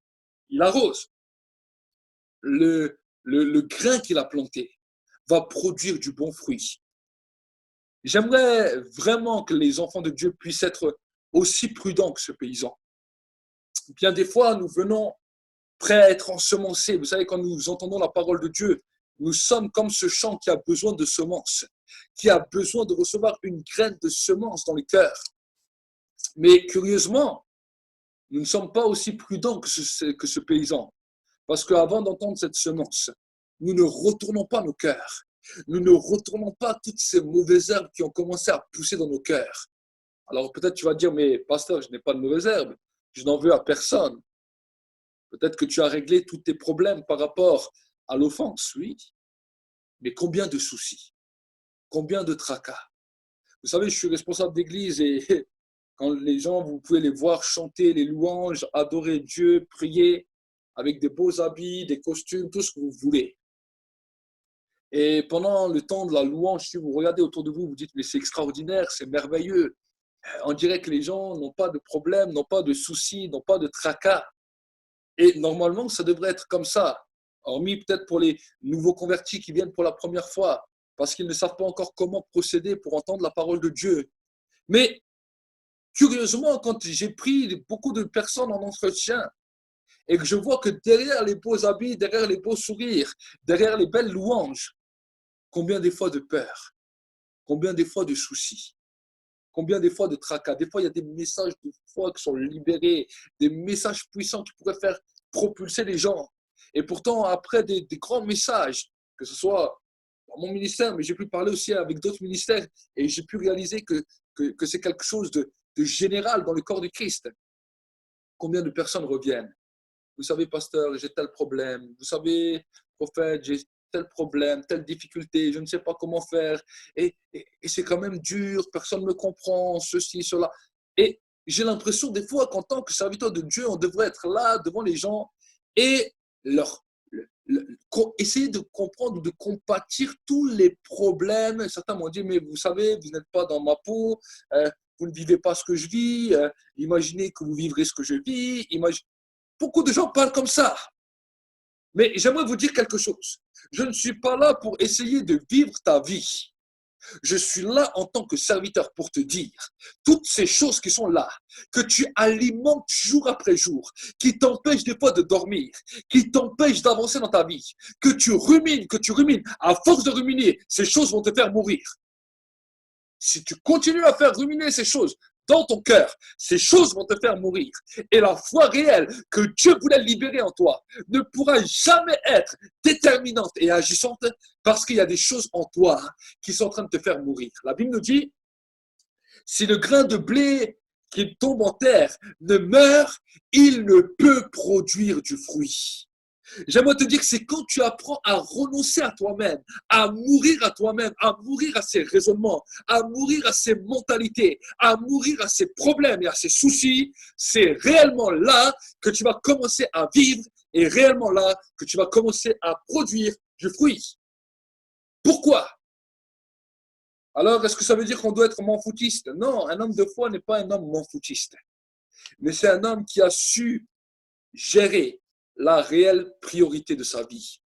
le grain qu'il a planté va produire du bon fruit. J'aimerais vraiment que les enfants de Dieu puissent être aussi prudents que ce paysan. Bien des fois, nous venons prêts à être ensemencés. Vous savez, quand nous entendons la parole de Dieu, nous sommes comme ce champ qui a besoin de semences, qui a besoin de recevoir une graine de semence dans le cœur. Mais curieusement, nous ne sommes pas aussi prudents que ce paysan. Parce qu'avant d'entendre cette semence, nous ne retournons pas nos cœurs. Nous ne retournons pas toutes ces mauvaises herbes qui ont commencé à pousser dans nos cœurs. Alors peut-être tu vas dire, mais pasteur, je n'ai pas de mauvaises herbes. Je n'en veux à personne. Peut-être que tu as réglé tous tes problèmes par rapport à l'offense, oui. Mais combien de soucis? Combien de tracas? Vous savez, je suis responsable d'église et quand les gens, vous pouvez les voir chanter les louanges, adorer Dieu, prier avec des beaux habits, des costumes, tout ce que vous voulez. Et pendant le temps de la louange, si vous regardez autour de vous, vous dites, mais c'est extraordinaire, c'est merveilleux. On dirait que les gens n'ont pas de problèmes, n'ont pas de soucis, n'ont pas de tracas. Et normalement, ça devrait être comme ça, hormis peut-être pour les nouveaux convertis qui viennent pour la première fois, parce qu'ils ne savent pas encore comment procéder pour entendre la parole de Dieu. Mais curieusement, quand j'ai pris beaucoup de personnes en entretien et que je vois que derrière les beaux habits, derrière les beaux sourires, derrière les belles louanges, combien des fois de peur, combien des fois de soucis, combien des fois de tracas. Des fois, il y a des messages de foi qui sont libérés, des messages puissants qui pourraient faire propulser les gens. Et pourtant, après des grands messages, que ce soit dans mon ministère, mais j'ai pu parler aussi avec d'autres ministères et j'ai pu réaliser que c'est quelque chose de général dans le corps du Christ. Combien de personnes reviennent? Vous savez, pasteur, j'ai tel problème. Vous savez, prophète, j'ai tel problème, telle difficulté, je ne sais pas comment faire. Et c'est quand même dur, personne ne me comprend, ceci, cela. Et j'ai l'impression des fois qu'en tant que serviteur de Dieu, on devrait être là devant les gens et essayer de comprendre, de compatir tous les problèmes. Certains m'ont dit, mais vous savez, vous n'êtes pas dans ma peau, vous ne vivez pas ce que je vis, imaginez que vous vivrez ce que je vis. Beaucoup de gens parlent comme ça. Mais j'aimerais vous dire quelque chose. Je ne suis pas là pour essayer de vivre ta vie. Je suis là en tant que serviteur pour te dire toutes ces choses qui sont là, que tu alimentes jour après jour, qui t'empêchent des fois de dormir, qui t'empêchent d'avancer dans ta vie, que tu rumines. À force de ruminer, ces choses vont te faire mourir. Si tu continues à faire ruminer ces choses dans ton cœur, ces choses vont te faire mourir. Et la foi réelle que Dieu voulait libérer en toi ne pourra jamais être déterminante et agissante parce qu'il y a des choses en toi qui sont en train de te faire mourir. La Bible nous dit, si le grain de blé qui tombe en terre ne meurt, il ne peut produire du fruit. J'aimerais te dire que c'est quand tu apprends à renoncer à toi-même, à mourir à ces raisonnements, à mourir à ces mentalités, à mourir à ces problèmes et à ces soucis, c'est réellement là que tu vas commencer à vivre et réellement là que tu vas commencer à produire du fruit. Pourquoi? Alors, est-ce que ça veut dire qu'on doit être manfoutiste? Non, un homme de foi n'est pas un homme manfoutiste, mais c'est un homme qui a su gérer la réelle priorité de sa vie.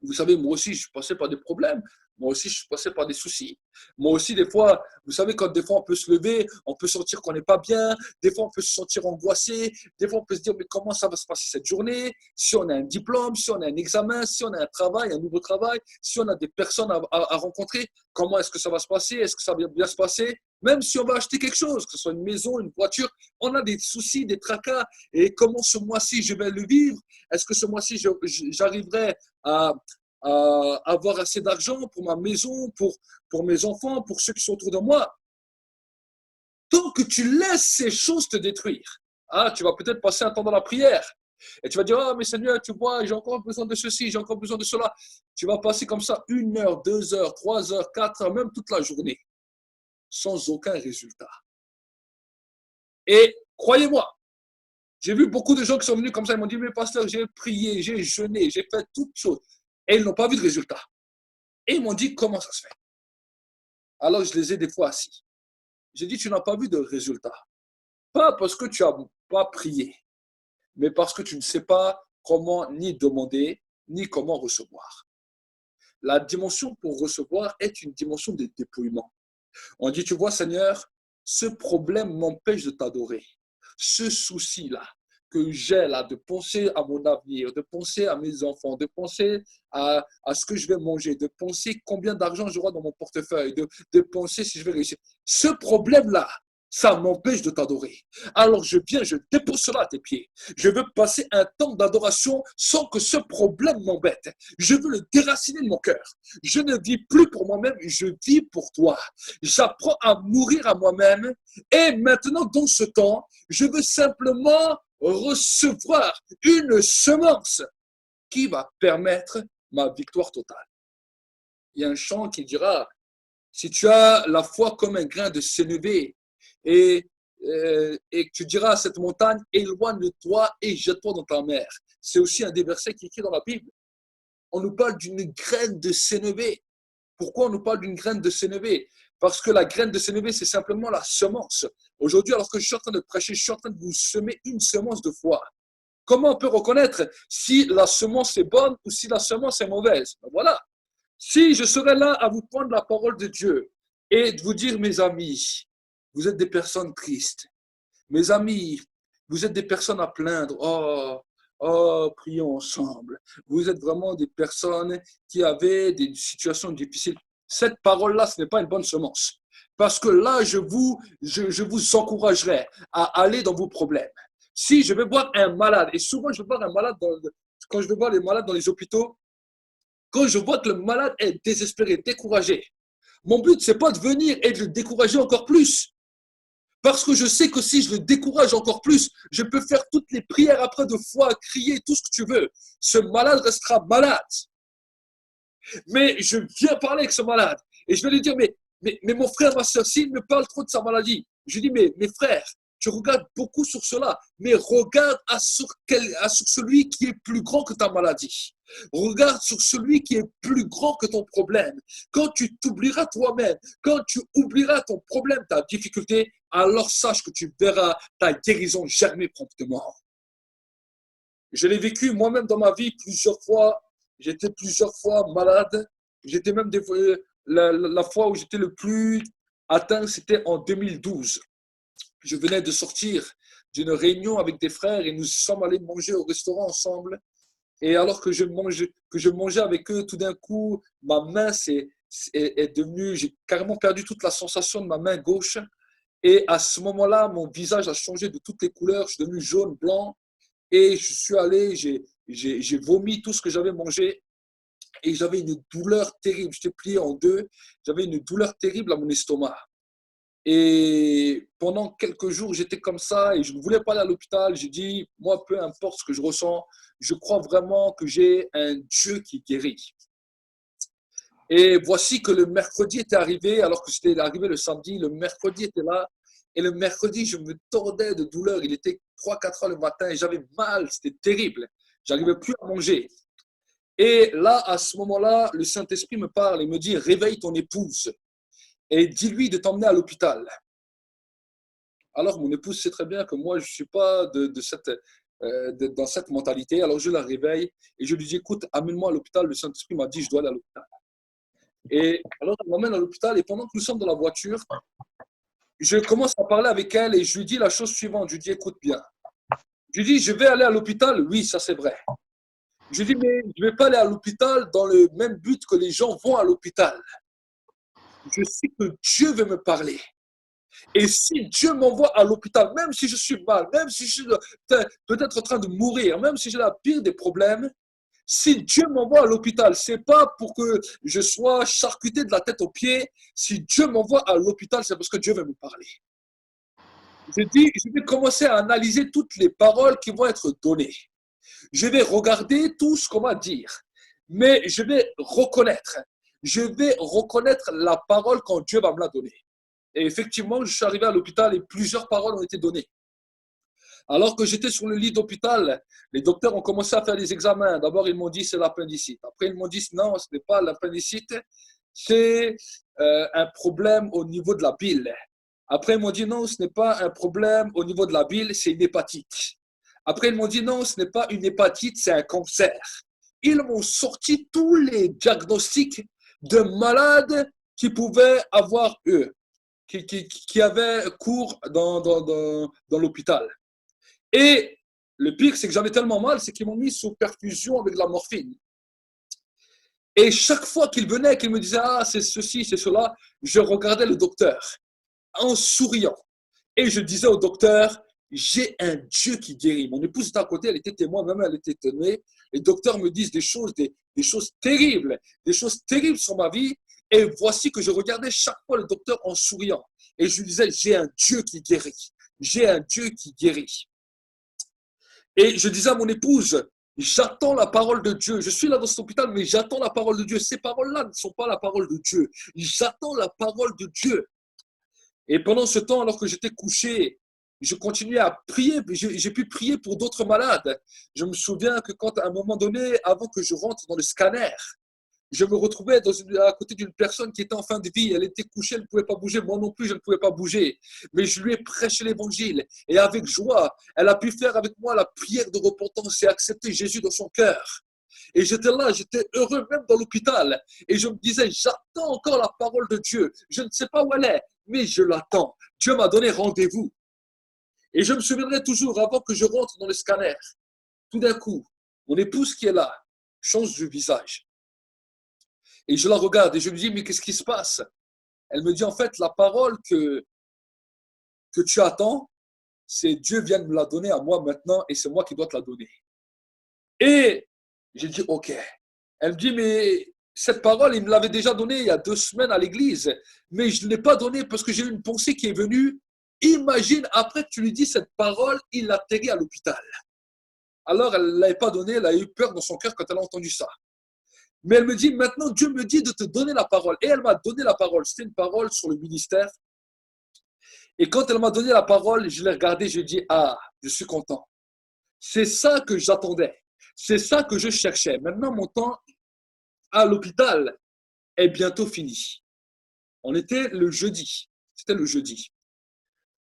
Vous savez, moi aussi, je suis passé par des problèmes. Moi aussi, je suis passé par des soucis. Moi aussi, des fois, vous savez, quand des fois on peut se lever, on peut sentir qu'on n'est pas bien, des fois on peut se sentir angoissé, des fois on peut se dire, mais comment ça va se passer cette journée? Si on a un diplôme, si on a un examen, si on a un travail, un nouveau travail, si on a des personnes à rencontrer, comment est-ce que ça va se passer? Est-ce que ça va bien se passer? Même si on va acheter quelque chose, que ce soit une maison, une voiture, on a des soucis, des tracas. Et comment ce mois-ci je vais le vivre? Est-ce que ce mois-ci j'arriverai à avoir assez d'argent pour ma maison, pour mes enfants, pour ceux qui sont autour de moi? Tant que tu laisses ces choses te détruire, tu vas peut-être passer un temps dans la prière. Et tu vas dire, ah, mais Seigneur, tu vois, j'ai encore besoin de ceci, j'ai encore besoin de cela. Tu vas passer comme ça 1 heure, 2 heures, 3 heures, 4 heures, même toute la journée, sans aucun résultat. Et croyez-moi, j'ai vu beaucoup de gens qui sont venus comme ça, ils m'ont dit, mais pasteur, j'ai prié, j'ai jeûné, j'ai fait toutes choses. Et ils n'ont pas vu de résultat. Et ils m'ont dit, comment ça se fait? Alors je les ai des fois assis. J'ai dit, tu n'as pas vu de résultat. Pas parce que tu n'as pas prié, mais parce que tu ne sais pas comment ni demander, ni comment recevoir. La dimension pour recevoir est une dimension de dépouillement. On dit, tu vois, Seigneur, ce problème m'empêche de t'adorer. Ce souci-là que j'ai là, de penser à mon avenir, de penser à mes enfants, de penser à ce que je vais manger, de penser combien d'argent j'aurai dans mon portefeuille, de penser si je vais réussir. Ce problème-là, ça m'empêche de t'adorer. Alors je viens, je dépose cela à tes pieds. Je veux passer un temps d'adoration sans que ce problème m'embête. Je veux le déraciner de mon cœur. Je ne vis plus pour moi-même, je vis pour toi. J'apprends à mourir à moi-même et maintenant, dans ce temps, je veux simplement recevoir une semence qui va permettre ma victoire totale. Il y a un chant qui dira, si tu as la foi comme un grain de sénévé et que tu diras à cette montagne, éloigne-toi et jette-toi dans ta mer. C'est aussi un des versets qui est écrit dans la Bible. On nous parle d'une graine de sénévé. Pourquoi on nous parle d'une graine de sénévé? Parce que la graine de sénévé, c'est simplement la semence. Aujourd'hui, alors que je suis en train de prêcher, je suis en train de vous semer une semence de foi. Comment on peut reconnaître si la semence est bonne ou si la semence est mauvaise? Voilà. Si je serais là à vous prendre la parole de Dieu et de vous dire, mes amis, vous êtes des personnes tristes. Mes amis, vous êtes des personnes à plaindre. Oh, prions ensemble. Vous êtes vraiment des personnes qui avaient des situations difficiles. Cette parole-là, ce n'est pas une bonne semence. Parce que là, je vous encouragerai à aller dans vos problèmes. Si je vais voir un malade, et souvent je vais voir un malade, quand je vais voir les malades dans les hôpitaux, quand je vois que le malade est désespéré, découragé, mon but, ce n'est pas de venir et de le décourager encore plus. Parce que je sais que si je le décourage encore plus, je peux faire toutes les prières après de foi, crier, tout ce que tu veux. Ce malade restera malade. Mais je viens parler avec ce malade et je vais lui dire, mais mon frère, ma soeur, s'il me parle trop de sa maladie, je lui dis, mais mes frères, tu regardes beaucoup sur cela, mais regarde sur celui qui est plus grand que ta maladie. Regarde sur celui qui est plus grand que ton problème. Quand tu t'oublieras toi-même, quand tu oublieras ton problème, ta difficulté, alors sache que tu verras ta guérison germer promptement. Je l'ai vécu moi-même dans ma vie plusieurs fois. J'étais plusieurs fois malade. J'étais même des fois, la fois où j'étais le plus atteint, c'était en 2012. Je venais de sortir d'une réunion avec des frères et nous sommes allés manger au restaurant ensemble. Et alors que je mangeais avec eux, tout d'un coup, ma main est devenue, j'ai carrément perdu toute la sensation de ma main gauche. Et à ce moment-là, mon visage a changé de toutes les couleurs. Je suis devenu jaune, blanc. Et je suis allé, j'ai vomi tout ce que j'avais mangé. Et j'avais une douleur terrible. J'étais plié en deux. J'avais une douleur terrible à mon estomac. Et pendant quelques jours, j'étais comme ça et je ne voulais pas aller à l'hôpital. J'ai dit, moi, peu importe ce que je ressens, je crois vraiment que j'ai un Dieu qui guérit. Et voici que le mercredi était arrivé, alors que c'était arrivé le samedi, le mercredi était là. Et le mercredi, je me tordais de douleur. Il était 3-4 heures le matin et j'avais mal, c'était terrible. Je n'arrivais plus à manger. Et là, à ce moment-là, le Saint-Esprit me parle et me dit, réveille ton épouse et dis-lui de t'emmener à l'hôpital. Alors, mon épouse sait très bien que moi, je ne suis pas dans cette mentalité. Alors, je la réveille et je lui dis, écoute, amène-moi à l'hôpital. Le Saint-Esprit m'a dit, je dois aller à l'hôpital. Et alors, elle m'emmène à l'hôpital et pendant que nous sommes dans la voiture, je commence à parler avec elle et je lui dis la chose suivante. Je lui dis, écoute bien. Je lui dis, je vais aller à l'hôpital. Oui, ça c'est vrai. Je lui dis, mais je ne vais pas aller à l'hôpital dans le même but que les gens vont à l'hôpital. Je sais que Dieu veut me parler. Et si Dieu m'envoie à l'hôpital, même si je suis mal, même si je suis peut-être en train de mourir, même si j'ai la pire des problèmes, si Dieu m'envoie à l'hôpital, ce n'est pas pour que je sois charcuté de la tête aux pieds. Si Dieu m'envoie à l'hôpital, c'est parce que Dieu veut me parler. Je dis, je vais commencer à analyser toutes les paroles qui vont être données. Je vais regarder tout ce qu'on va dire, mais je vais reconnaître. Je vais reconnaître la parole quand Dieu va me la donner. Et effectivement, je suis arrivé à l'hôpital et plusieurs paroles ont été données. Alors que j'étais sur le lit d'hôpital, les docteurs ont commencé à faire des examens. D'abord, ils m'ont dit c'est l'appendicite. Après, ils m'ont dit non, ce n'est pas l'appendicite, c'est un problème au niveau de la bile. Après, ils m'ont dit non, ce n'est pas un problème au niveau de la bile, c'est une hépatite. Après, ils m'ont dit non, ce n'est pas une hépatite, c'est un cancer. Ils m'ont sorti tous les diagnostics de malades qui pouvaient avoir eux, qui avaient cours dans l'hôpital. Et le pire, c'est que j'avais tellement mal, c'est qu'ils m'ont mis sous perfusion avec de la morphine. Et chaque fois qu'ils venaient, qu'ils me disaient « Ah, c'est ceci, c'est cela », je regardais le docteur en souriant. Et je disais au docteur « J'ai un Dieu qui guérit ». Mon épouse était à côté, elle était témoin, même elle était étonnée. Les docteurs me disent des choses terribles sur ma vie. Et voici que je regardais chaque fois le docteur en souriant. Et je lui disais « J'ai un Dieu qui guérit. J'ai un Dieu qui guérit ». Et je disais à mon épouse, j'attends la parole de Dieu. Je suis là dans cet hôpital, mais j'attends la parole de Dieu. Ces paroles-là ne sont pas la parole de Dieu. J'attends la parole de Dieu. Et pendant ce temps, alors que j'étais couché, je continuais à prier. J'ai pu prier pour d'autres malades. Je me souviens que quand, à un moment donné, avant que je rentre dans le scanner, je me retrouvais à côté d'une personne qui était en fin de vie. Elle était couchée, elle ne pouvait pas bouger. Moi non plus, je ne pouvais pas bouger. Mais je lui ai prêché l'évangile. Et avec joie, elle a pu faire avec moi la prière de repentance et accepter Jésus dans son cœur. Et j'étais là, j'étais heureux même dans l'hôpital. Et je me disais, j'attends encore la parole de Dieu. Je ne sais pas où elle est, mais je l'attends. Dieu m'a donné rendez-vous. Et je me souviendrai toujours, avant que je rentre dans le scanner, tout d'un coup, mon épouse qui est là change de visage. Et je la regarde et je me dis, mais qu'est-ce qui se passe? Elle me dit, en fait, la parole que tu attends, c'est Dieu vient de me la donner à moi maintenant et c'est moi qui dois te la donner. Et j'ai dit, ok. Elle me dit, mais cette parole, il me l'avait déjà donnée il y a 2 semaines à l'église, mais je ne l'ai pas donnée parce que j'ai eu une pensée qui est venue. Imagine, après que tu lui dis cette parole, il atterrit à l'hôpital. Alors, elle ne l'avait pas donnée, elle a eu peur dans son cœur quand elle a entendu ça. Mais elle me dit, maintenant, Dieu me dit de te donner la parole. Et elle m'a donné la parole. C'était une parole sur le ministère. Et quand elle m'a donné la parole, je l'ai regardée, je lui ai dit, ah, je suis content. C'est ça que j'attendais. C'est ça que je cherchais. Maintenant, mon temps à l'hôpital est bientôt fini. On était le jeudi. C'était le jeudi.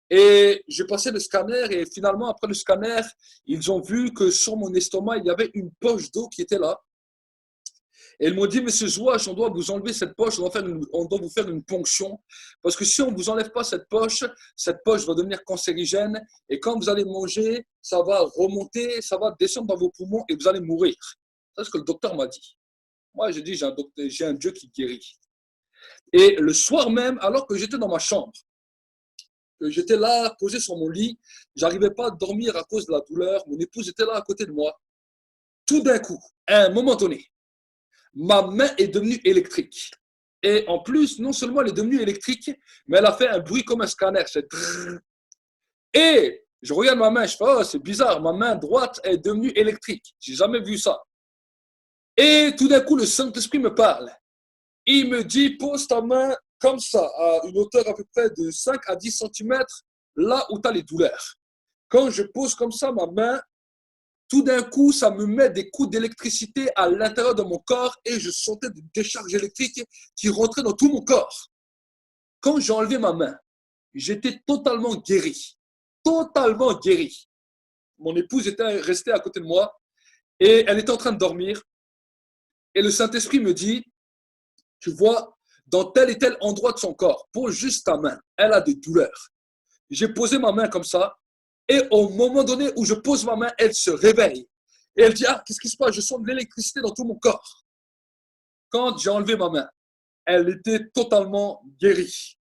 Et j'ai passé le scanner et finalement, après le scanner, ils ont vu que sur mon estomac, il y avait une poche d'eau qui était là. Et ils m'ont dit, monsieur Zouach, on doit vous enlever cette poche, on doit vous faire une ponction. Parce que si on ne vous enlève pas cette poche va devenir cancérigène. Et quand vous allez manger, ça va remonter, ça va descendre dans vos poumons et vous allez mourir. C'est ce que le docteur m'a dit. Moi, j'ai dit, j'ai un Dieu qui guérit. Et le soir même, alors que j'étais dans ma chambre, que j'étais là, posé sur mon lit, je n'arrivais pas à dormir à cause de la douleur. Mon épouse était là à côté de moi. Tout d'un coup, à un moment donné, ma main est devenue électrique. Et en plus, non seulement elle est devenue électrique, mais elle a fait un bruit comme un scanner. Et je regarde ma main, je fais, oh, c'est bizarre, ma main droite est devenue électrique. J'ai jamais vu ça. Et tout d'un coup, le Saint-Esprit me parle. Il me dit, pose ta main comme ça, à une hauteur à peu près de 5 à 10 cm, là où tu as les douleurs. Quand je pose comme ça ma main, tout d'un coup, ça me met des coups d'électricité à l'intérieur de mon corps et je sentais des décharges électriques qui rentraient dans tout mon corps. Quand j'ai enlevé ma main, j'étais totalement guéri. Totalement guéri. Mon épouse était restée à côté de moi et elle était en train de dormir. Et le Saint-Esprit me dit, tu vois, dans tel et tel endroit de son corps, pose juste ta main, elle a des douleurs. J'ai posé ma main comme ça, et au moment donné où je pose ma main, elle se réveille. Et elle dit, ah, qu'est-ce qui se passe? Je sens de l'électricité dans tout mon corps. Quand j'ai enlevé ma main, elle était totalement guérie.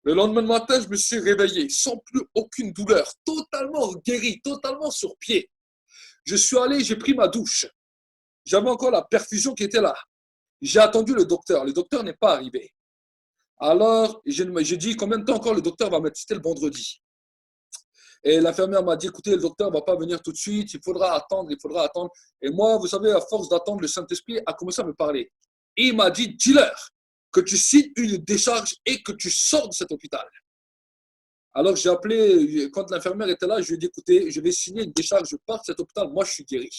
Le lendemain matin, je me suis réveillé sans plus aucune douleur, totalement guéri, totalement sur pied. Je suis allé, j'ai pris ma douche. J'avais encore la perfusion qui était là. J'ai attendu le docteur. Le docteur n'est pas arrivé. Alors, j'ai dit combien de temps encore le docteur va mettre? C'était le vendredi. Et l'infirmière m'a dit, écoutez, le docteur ne va pas venir tout de suite, il faudra attendre, il faudra attendre. Et moi, vous savez, à force d'attendre, le Saint-Esprit a commencé à me parler. Et il m'a dit, dis-leur que tu signes une décharge et que tu sors de cet hôpital. Alors, j'ai appelé, quand l'infirmière était là, je lui ai dit, écoutez, je vais signer une décharge, je pars de cet hôpital, moi, je suis guéri.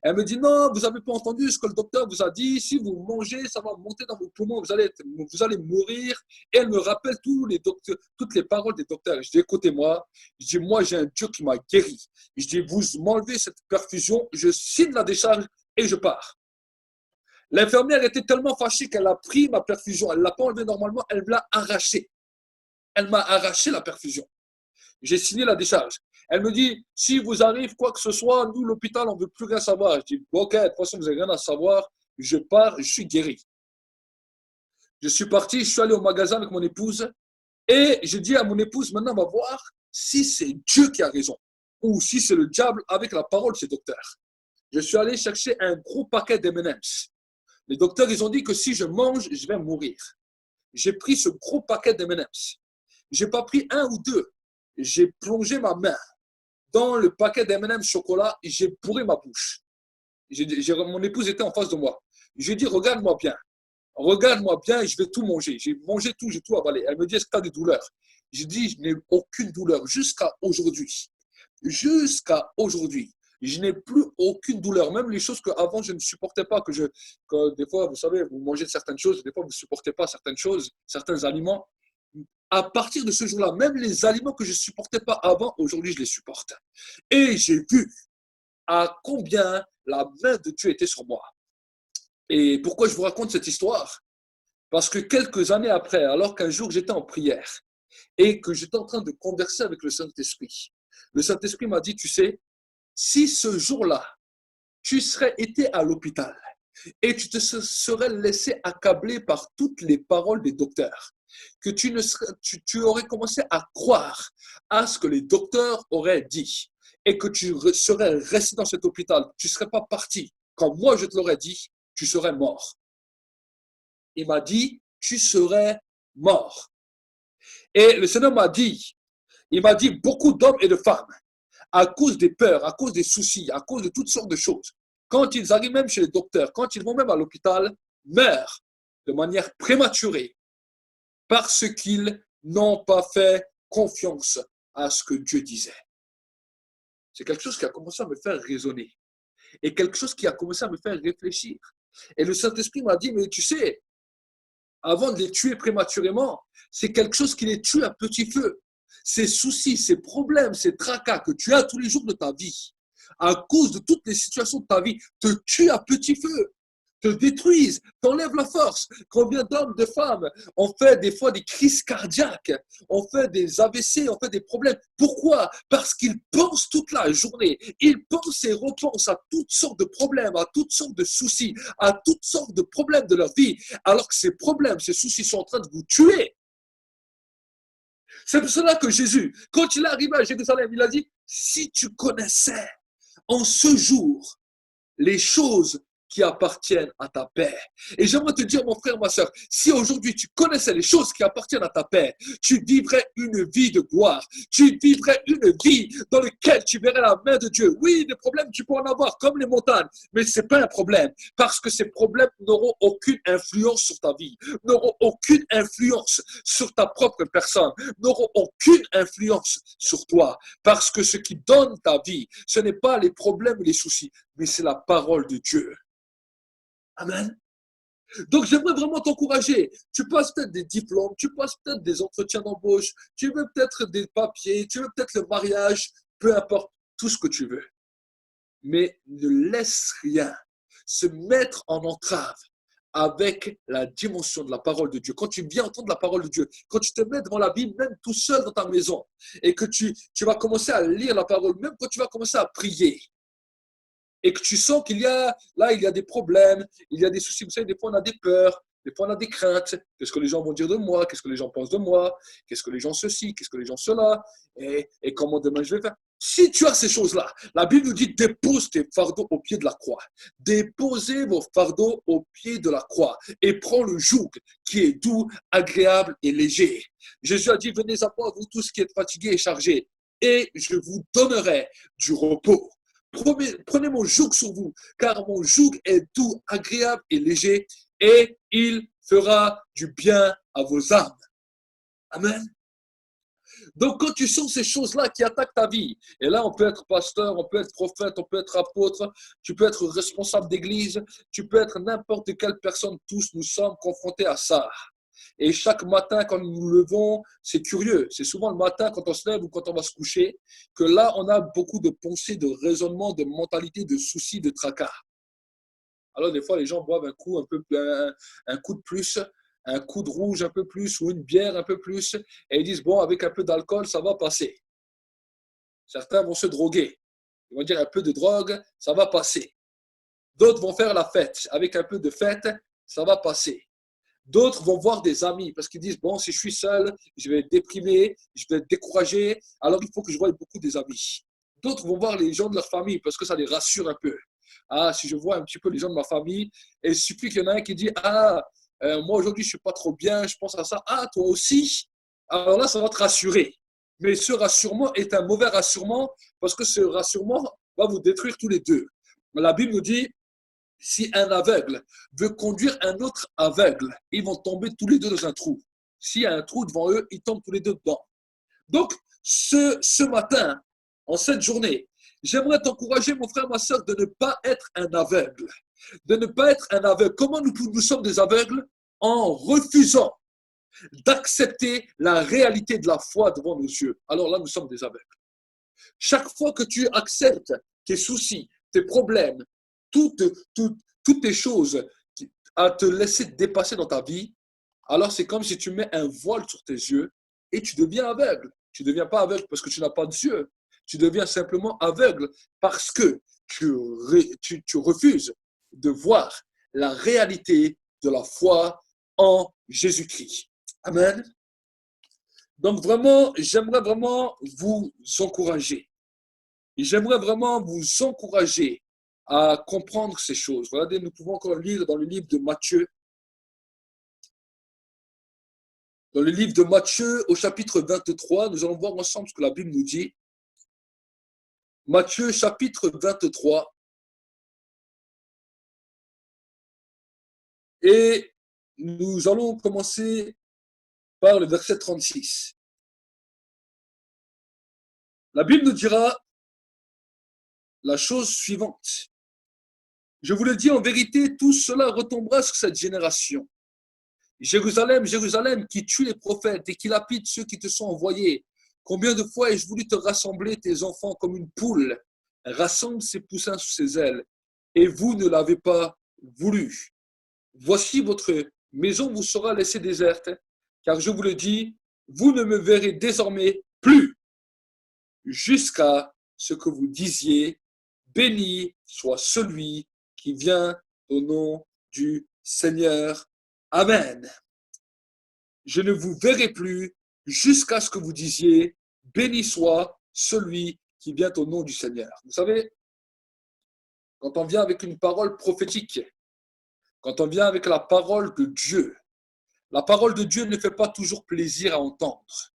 Elle me dit, non, vous n'avez pas entendu ce que le docteur vous a dit. Si vous mangez, ça va monter dans vos poumons, vous allez mourir. Et elle me rappelle toutes les paroles des docteurs. Je dis, écoutez-moi. Je dis, moi, j'ai un Dieu qui m'a guéri. Je dis, vous m'enlevez cette perfusion, je signe la décharge et je pars. L'infirmière était tellement fâchée qu'elle a pris ma perfusion. Elle ne l'a pas enlevée normalement, elle me l'a arrachée. Elle m'a arraché la perfusion. J'ai signé la décharge. Elle me dit, si vous arrive quoi que ce soit, nous, l'hôpital, on ne veut plus rien savoir. Je dis, ok, de toute façon, vous n'avez rien à savoir. Je pars, je suis guéri. Je suis parti, je suis allé au magasin avec mon épouse et je dis à mon épouse, maintenant, on va voir si c'est Dieu qui a raison ou si c'est le diable avec la parole de ces docteurs. Je suis allé chercher un gros paquet d'M&M's. Les docteurs, ils ont dit que si je mange, je vais mourir. J'ai pris ce gros paquet d'M&M's. Je n'ai pas pris un ou deux. J'ai plongé ma main dans le paquet d'M&M's chocolat et j'ai bourré ma bouche. Mon épouse était en face de moi. J'ai dit, regarde-moi bien, je vais tout manger. J'ai mangé tout, j'ai tout avalé. Elle me dit, est-ce que tu as des douleurs? J'ai dit, je n'ai aucune douleur jusqu'à aujourd'hui. Jusqu'à aujourd'hui. Je n'ai plus aucune douleur. Même les choses qu'avant je ne supportais pas, que des fois, vous savez, vous mangez certaines choses, des fois vous ne supportez pas certaines choses, certains aliments. À partir de ce jour-là, même les aliments que je ne supportais pas avant, aujourd'hui, je les supporte. Et j'ai vu à combien la main de Dieu était sur moi. Et pourquoi je vous raconte cette histoire? Parce que quelques années après, alors qu'un jour j'étais en prière et que j'étais en train de converser avec le Saint-Esprit, le Saint-Esprit m'a dit, tu sais, si ce jour-là, tu serais été à l'hôpital et tu te serais laissé accabler par toutes les paroles des docteurs, que tu aurais commencé à croire à ce que les docteurs auraient dit et que tu serais resté dans cet hôpital, tu ne serais pas parti. Quand moi je te l'aurais dit, tu serais mort. Il m'a dit, tu serais mort. Et le Seigneur m'a dit, il m'a dit, beaucoup d'hommes et de femmes, à cause des peurs, à cause des soucis, à cause de toutes sortes de choses, quand ils arrivent même chez les docteurs, quand ils vont même à l'hôpital, meurent de manière prématurée parce qu'ils n'ont pas fait confiance à ce que Dieu disait. C'est quelque chose qui a commencé à me faire raisonner et quelque chose qui a commencé à me faire réfléchir. Et le Saint-Esprit m'a dit, mais tu sais, avant de les tuer prématurément, c'est quelque chose qui les tue à petit feu. Ces soucis, ces problèmes, ces tracas que tu as tous les jours de ta vie, à cause de toutes les situations de ta vie, te tuent à petit feu, te détruisent, t'enlèvent la force. Combien d'hommes, de femmes, on fait des fois des crises cardiaques, on fait des AVC, on fait des problèmes. Pourquoi? Parce qu'ils pensent toute la journée. Ils pensent et repensent à toutes sortes de problèmes, à toutes sortes de soucis, à toutes sortes de problèmes de leur vie, alors que ces problèmes, ces soucis sont en train de vous tuer. C'est pour cela que Jésus, quand il est arrivé à Jérusalem, il a dit, si tu connaissais en ce jour les choses qui appartiennent à ta paix. Et j'aimerais te dire, mon frère, ma soeur, si aujourd'hui tu connaissais les choses qui appartiennent à ta paix, tu vivrais une vie de gloire. Tu vivrais une vie dans laquelle tu verrais la main de Dieu. Oui, des problèmes, tu peux en avoir, comme les montagnes, mais ce n'est pas un problème, parce que ces problèmes n'auront aucune influence sur ta vie, n'auront aucune influence sur ta propre personne, n'auront aucune influence sur toi, parce que ce qui donne ta vie, ce n'est pas les problèmes et les soucis, mais c'est la parole de Dieu. Amen. Donc, j'aimerais vraiment t'encourager. Tu passes peut-être des diplômes, tu passes peut-être des entretiens d'embauche, tu veux peut-être des papiers, tu veux peut-être le mariage, peu importe, tout ce que tu veux. Mais ne laisse rien se mettre en entrave avec la dimension de la parole de Dieu. Quand tu viens entendre la parole de Dieu, quand tu te mets devant la Bible, même tout seul dans ta maison, et que tu vas commencer à lire la parole, même quand tu vas commencer à prier, et que tu sens qu'il y a, là, il y a des problèmes, il y a des soucis, vous savez, des fois on a des peurs, des fois on a des craintes, qu'est-ce que les gens vont dire de moi, qu'est-ce que les gens pensent de moi, qu'est-ce que les gens ceci, qu'est-ce que les gens cela, et comment demain je vais faire. Si tu as ces choses-là, la Bible nous dit dépose tes fardeaux au pied de la croix. Déposez vos fardeaux au pied de la croix et prends le joug qui est doux, agréable et léger. Jésus a dit, venez à moi, vous tous qui êtes fatigués et chargés, et je vous donnerai du repos. Prenez mon joug sur vous, car mon joug est doux, agréable et léger, et il fera du bien à vos âmes. Amen. Donc, quand tu sens ces choses-là qui attaquent ta vie, et là, on peut être pasteur, on peut être prophète, on peut être apôtre, tu peux être responsable d'église, tu peux être n'importe quelle personne, tous nous sommes confrontés à ça. Et chaque matin, quand nous nous levons, c'est curieux. C'est souvent le matin, quand on se lève ou quand on va se coucher, que là, on a beaucoup de pensées, de raisonnements, de mentalités, de soucis, de tracas. Alors, des fois, les gens boivent un coup, un coup de plus, un coup de rouge un peu plus ou une bière un peu plus, et ils disent, bon, avec un peu d'alcool, ça va passer. Certains vont se droguer. Ils vont dire, un peu de drogue, ça va passer. D'autres vont faire la fête. Avec un peu de fête, ça va passer. D'autres vont voir des amis parce qu'ils disent, bon, si je suis seul, je vais être déprimé, je vais être découragé, alors il faut que je voie beaucoup des amis. D'autres vont voir les gens de leur famille parce que ça les rassure un peu. Ah, si je vois un petit peu les gens de ma famille, et il suffit qu'il y en a un qui dit, ah, moi aujourd'hui je ne suis pas trop bien, je pense à ça, ah, toi aussi, alors là, ça va te rassurer. Mais ce rassurement est un mauvais rassurement parce que ce rassurement va vous détruire tous les deux. La Bible nous dit, si un aveugle veut conduire un autre aveugle, ils vont tomber tous les deux dans un trou. S'il y a un trou devant eux, ils tombent tous les deux dedans. Donc, ce matin, en cette journée, j'aimerais t'encourager, mon frère, ma soeur, de ne pas être un aveugle. De ne pas être un aveugle. Comment nous sommes des aveugles? En refusant d'accepter la réalité de la foi devant nos yeux. Alors là, nous sommes des aveugles. Chaque fois que tu acceptes tes soucis, tes problèmes, toutes tes choses à te laisser dépasser dans ta vie, alors c'est comme si tu mets un voile sur tes yeux et tu deviens aveugle. Tu ne deviens pas aveugle parce que tu n'as pas d'yeux. Tu deviens simplement aveugle parce que tu refuses de voir la réalité de la foi en Jésus-Christ. Amen. Donc vraiment, j'aimerais vraiment vous encourager. J'aimerais vraiment vous encourager à comprendre ces choses. Regardez, nous pouvons encore lire dans le livre de Matthieu. Dans le livre de Matthieu, au chapitre 23, nous allons voir ensemble ce que la Bible nous dit. Matthieu, chapitre 23. Et nous allons commencer par le verset 36. La Bible nous dira la chose suivante. Je vous le dis en vérité, tout cela retombera sur cette génération. Jérusalem, Jérusalem, qui tue les prophètes et qui lapide ceux qui te sont envoyés. Combien de fois ai-je voulu te rassembler tes enfants comme une poule rassemble ses poussins sous ses ailes, et vous ne l'avez pas voulu. Voici votre maison vous sera laissée déserte, car je vous le dis, vous ne me verrez désormais plus, jusqu'à ce que vous disiez, béni soit celui qui vient au nom du Seigneur. Amen. Je ne vous verrai plus jusqu'à ce que vous disiez, béni soit celui qui vient au nom du Seigneur. Vous savez, quand on vient avec une parole prophétique, quand on vient avec la parole de Dieu, la parole de Dieu ne fait pas toujours plaisir à entendre.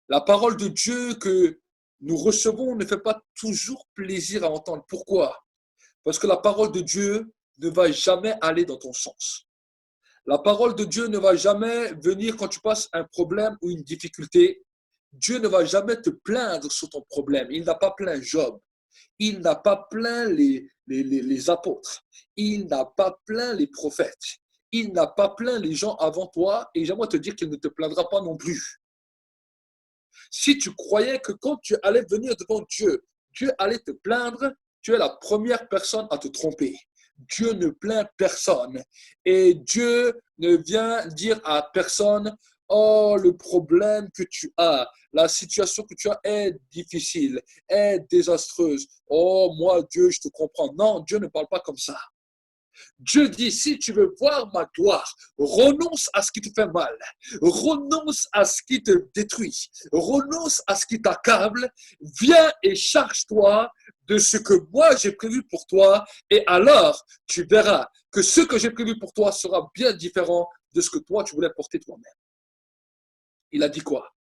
La parole de Dieu que nous recevons ne fait pas toujours plaisir à entendre. Pourquoi? Parce que la parole de Dieu ne va jamais aller dans ton sens. La parole de Dieu ne va jamais venir quand tu passes un problème ou une difficulté. Dieu ne va jamais te plaindre sur ton problème. Il n'a pas plaint Job. Il n'a pas plaint les apôtres. Il n'a pas plaint les prophètes. Il n'a pas plaint les gens avant toi. Et j'aimerais te dire qu'il ne te plaindra pas non plus. Si tu croyais que quand tu allais venir devant Dieu, Dieu allait te plaindre, tu es la première personne à te tromper. Dieu ne plaint personne. Et Dieu ne vient dire à personne, oh, le problème que tu as, la situation que tu as est difficile, est désastreuse. Oh, moi, Dieu, je te comprends. Non, Dieu ne parle pas comme ça. Dieu dit, si tu veux voir ma gloire, renonce à ce qui te fait mal, renonce à ce qui te détruit, renonce à ce qui t'accable, viens et charge-toi de ce que moi j'ai prévu pour toi, et alors tu verras que ce que j'ai prévu pour toi sera bien différent de ce que toi tu voulais porter toi-même. Il a dit quoi?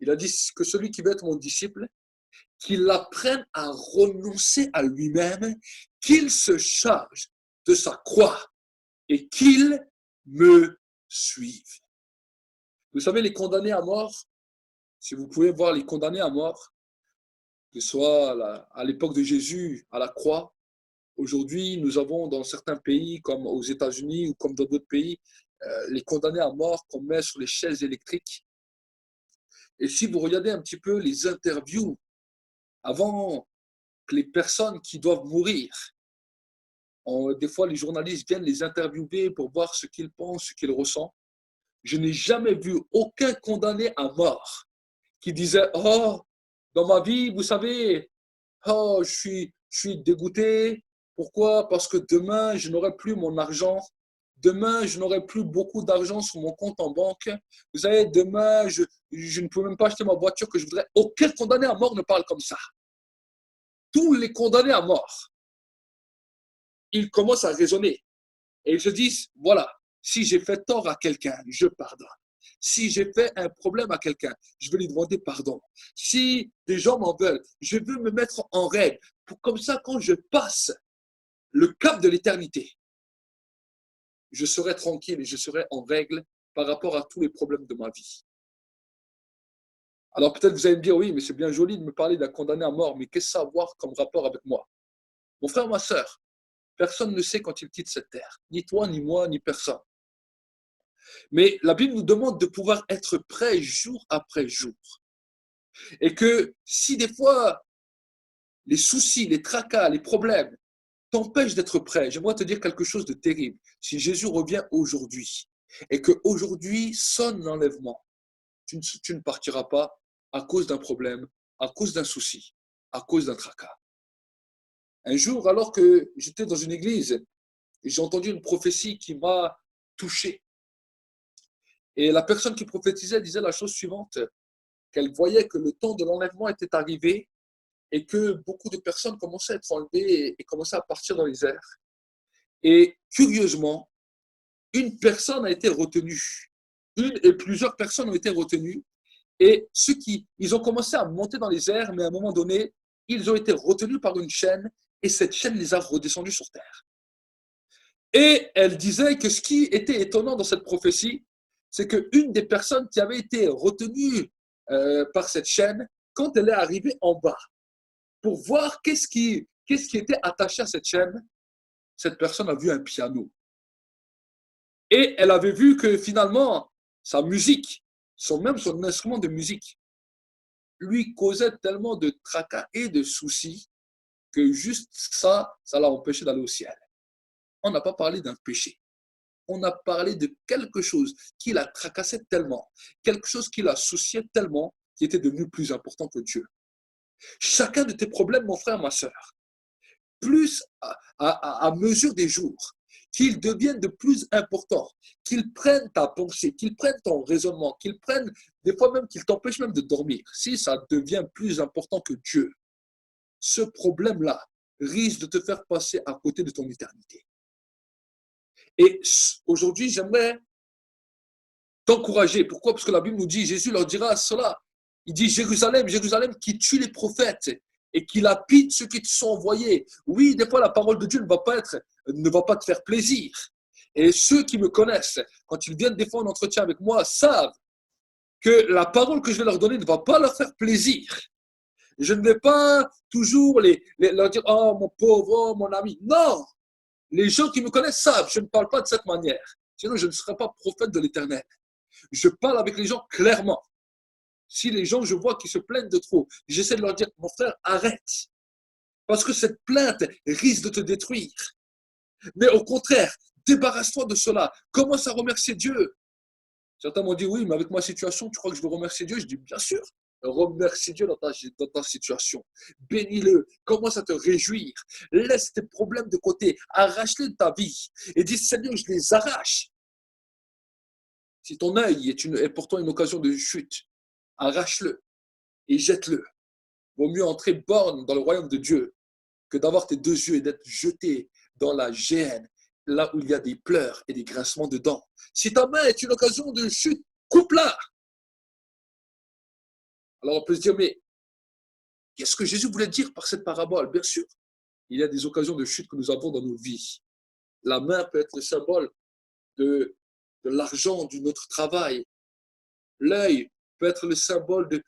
Il a dit que celui qui veut être mon disciple, qu'il apprenne à renoncer à lui-même, qu'il se charge de sa croix et qu'il me suive. Vous savez, les condamnés à mort, si vous pouvez voir les condamnés à mort, que ce soit à l'époque de Jésus à la croix, aujourd'hui nous avons dans certains pays comme aux États-Unis ou comme dans d'autres pays, les condamnés à mort qu'on met sur les chaises électriques. Et si vous regardez un petit peu les interviews avant que les personnes qui doivent mourir, des fois, les journalistes viennent les interviewer pour voir ce qu'ils pensent, ce qu'ils ressentent. Je n'ai jamais vu aucun condamné à mort qui disait « Oh, dans ma vie, vous savez, oh, je suis dégoûté. Pourquoi? Parce que demain, je n'aurai plus mon argent. Demain, je n'aurai plus beaucoup d'argent sur mon compte en banque. Vous savez, demain, je ne peux même pas acheter ma voiture que je voudrais. » Aucun condamné à mort ne parle comme ça. Tous les condamnés à mort, ils commencent à raisonner et ils se disent, voilà, si j'ai fait tort à quelqu'un, je pardonne. Si j'ai fait un problème à quelqu'un, je vais lui demander pardon. Si des gens m'en veulent, je veux me mettre en règle. Comme ça, quand je passe le cap de l'éternité, je serai tranquille et je serai en règle par rapport à tous les problèmes de ma vie. Alors peut-être vous allez me dire, oui, mais c'est bien joli de me parler d'un condamné à mort, mais qu'est-ce que ça a à voir comme rapport avec moi? Mon frère, ma sœur, personne ne sait quand il quitte cette terre. Ni toi, ni moi, ni personne. Mais la Bible nous demande de pouvoir être prêts jour après jour. Et que si des fois, les soucis, les tracas, les problèmes t'empêchent d'être prêt, j'aimerais te dire quelque chose de terrible. Si Jésus revient aujourd'hui et qu'aujourd'hui sonne l'enlèvement, tu ne partiras pas à cause d'un problème, à cause d'un souci, à cause d'un tracas. Un jour, alors que j'étais dans une église, j'ai entendu une prophétie qui m'a touché. Et la personne qui prophétisait disait la chose suivante, qu'elle voyait que le temps de l'enlèvement était arrivé et que beaucoup de personnes commençaient à être enlevées et commençaient à partir dans les airs. Et curieusement, une personne a été retenue. Une et plusieurs personnes ont été retenues. Et ils ont commencé à monter dans les airs, mais à un moment donné, ils ont été retenus par une chaîne et cette chaîne les a redescendus sur terre. Et elle disait que ce qui était étonnant dans cette prophétie, c'est qu'une des personnes qui avait été retenue par cette chaîne, quand elle est arrivée en bas, pour voir qu'est-ce qui était attaché à cette chaîne, cette personne a vu un piano. Et elle avait vu que finalement, sa musique, son instrument de musique, lui causait tellement de tracas et de soucis que juste ça l'a empêché d'aller au ciel. On n'a pas parlé d'un péché. On a parlé de quelque chose qui la tracassait tellement, quelque chose qui la souciait tellement, qui était devenu plus important que Dieu. Chacun de tes problèmes, mon frère, ma soeur, plus à mesure des jours, qu'ils deviennent de plus importants, qu'ils prennent ta pensée, qu'ils prennent ton raisonnement, qu'ils prennent, des fois même qu'ils t'empêchent même de dormir. Si ça devient plus important que Dieu, ce problème-là risque de te faire passer à côté de ton éternité. Et aujourd'hui, j'aimerais t'encourager. Pourquoi? Parce que la Bible nous dit, Jésus leur dira cela. Il dit, Jérusalem, Jérusalem, qui tue les prophètes et qui lapide ceux qui te sont envoyés. Oui, des fois, la parole de Dieu ne va pas te faire plaisir. Et ceux qui me connaissent, quand ils viennent des fois en entretien avec moi, savent que la parole que je vais leur donner ne va pas leur faire plaisir. Je ne vais pas toujours leur dire, oh, mon pauvre, oh, mon ami. Non! Les gens qui me connaissent savent, je ne parle pas de cette manière. Sinon, je ne serai pas prophète de l'Éternel. Je parle avec les gens clairement. Si les gens, je vois qu'ils se plaignent de trop, j'essaie de leur dire, mon frère, arrête. Parce que cette plainte risque de te détruire. Mais au contraire, débarrasse-toi de cela. Commence à remercier Dieu. Certains m'ont dit, oui, mais avec ma situation, tu crois que je veux remercier Dieu? Je dis, bien sûr. Remercie Dieu dans ta situation. Bénis-le. Commence à te réjouir. Laisse tes problèmes de côté. Arrache-les de ta vie. Et dis, Seigneur, je les arrache. Si ton œil est pour toi une occasion de chute, arrache-le et jette-le. Vaut mieux entrer borne dans le royaume de Dieu que d'avoir tes deux yeux et d'être jeté dans la géhenne, là où il y a des pleurs et des grincements de dents. Si ta main est une occasion de chute, coupe-la. Alors on peut se dire, mais qu'est-ce que Jésus voulait dire par cette parabole? Bien sûr, il y a des occasions de chute que nous avons dans nos vies. La main peut être le symbole de l'argent, de notre travail. L'œil peut être le symbole de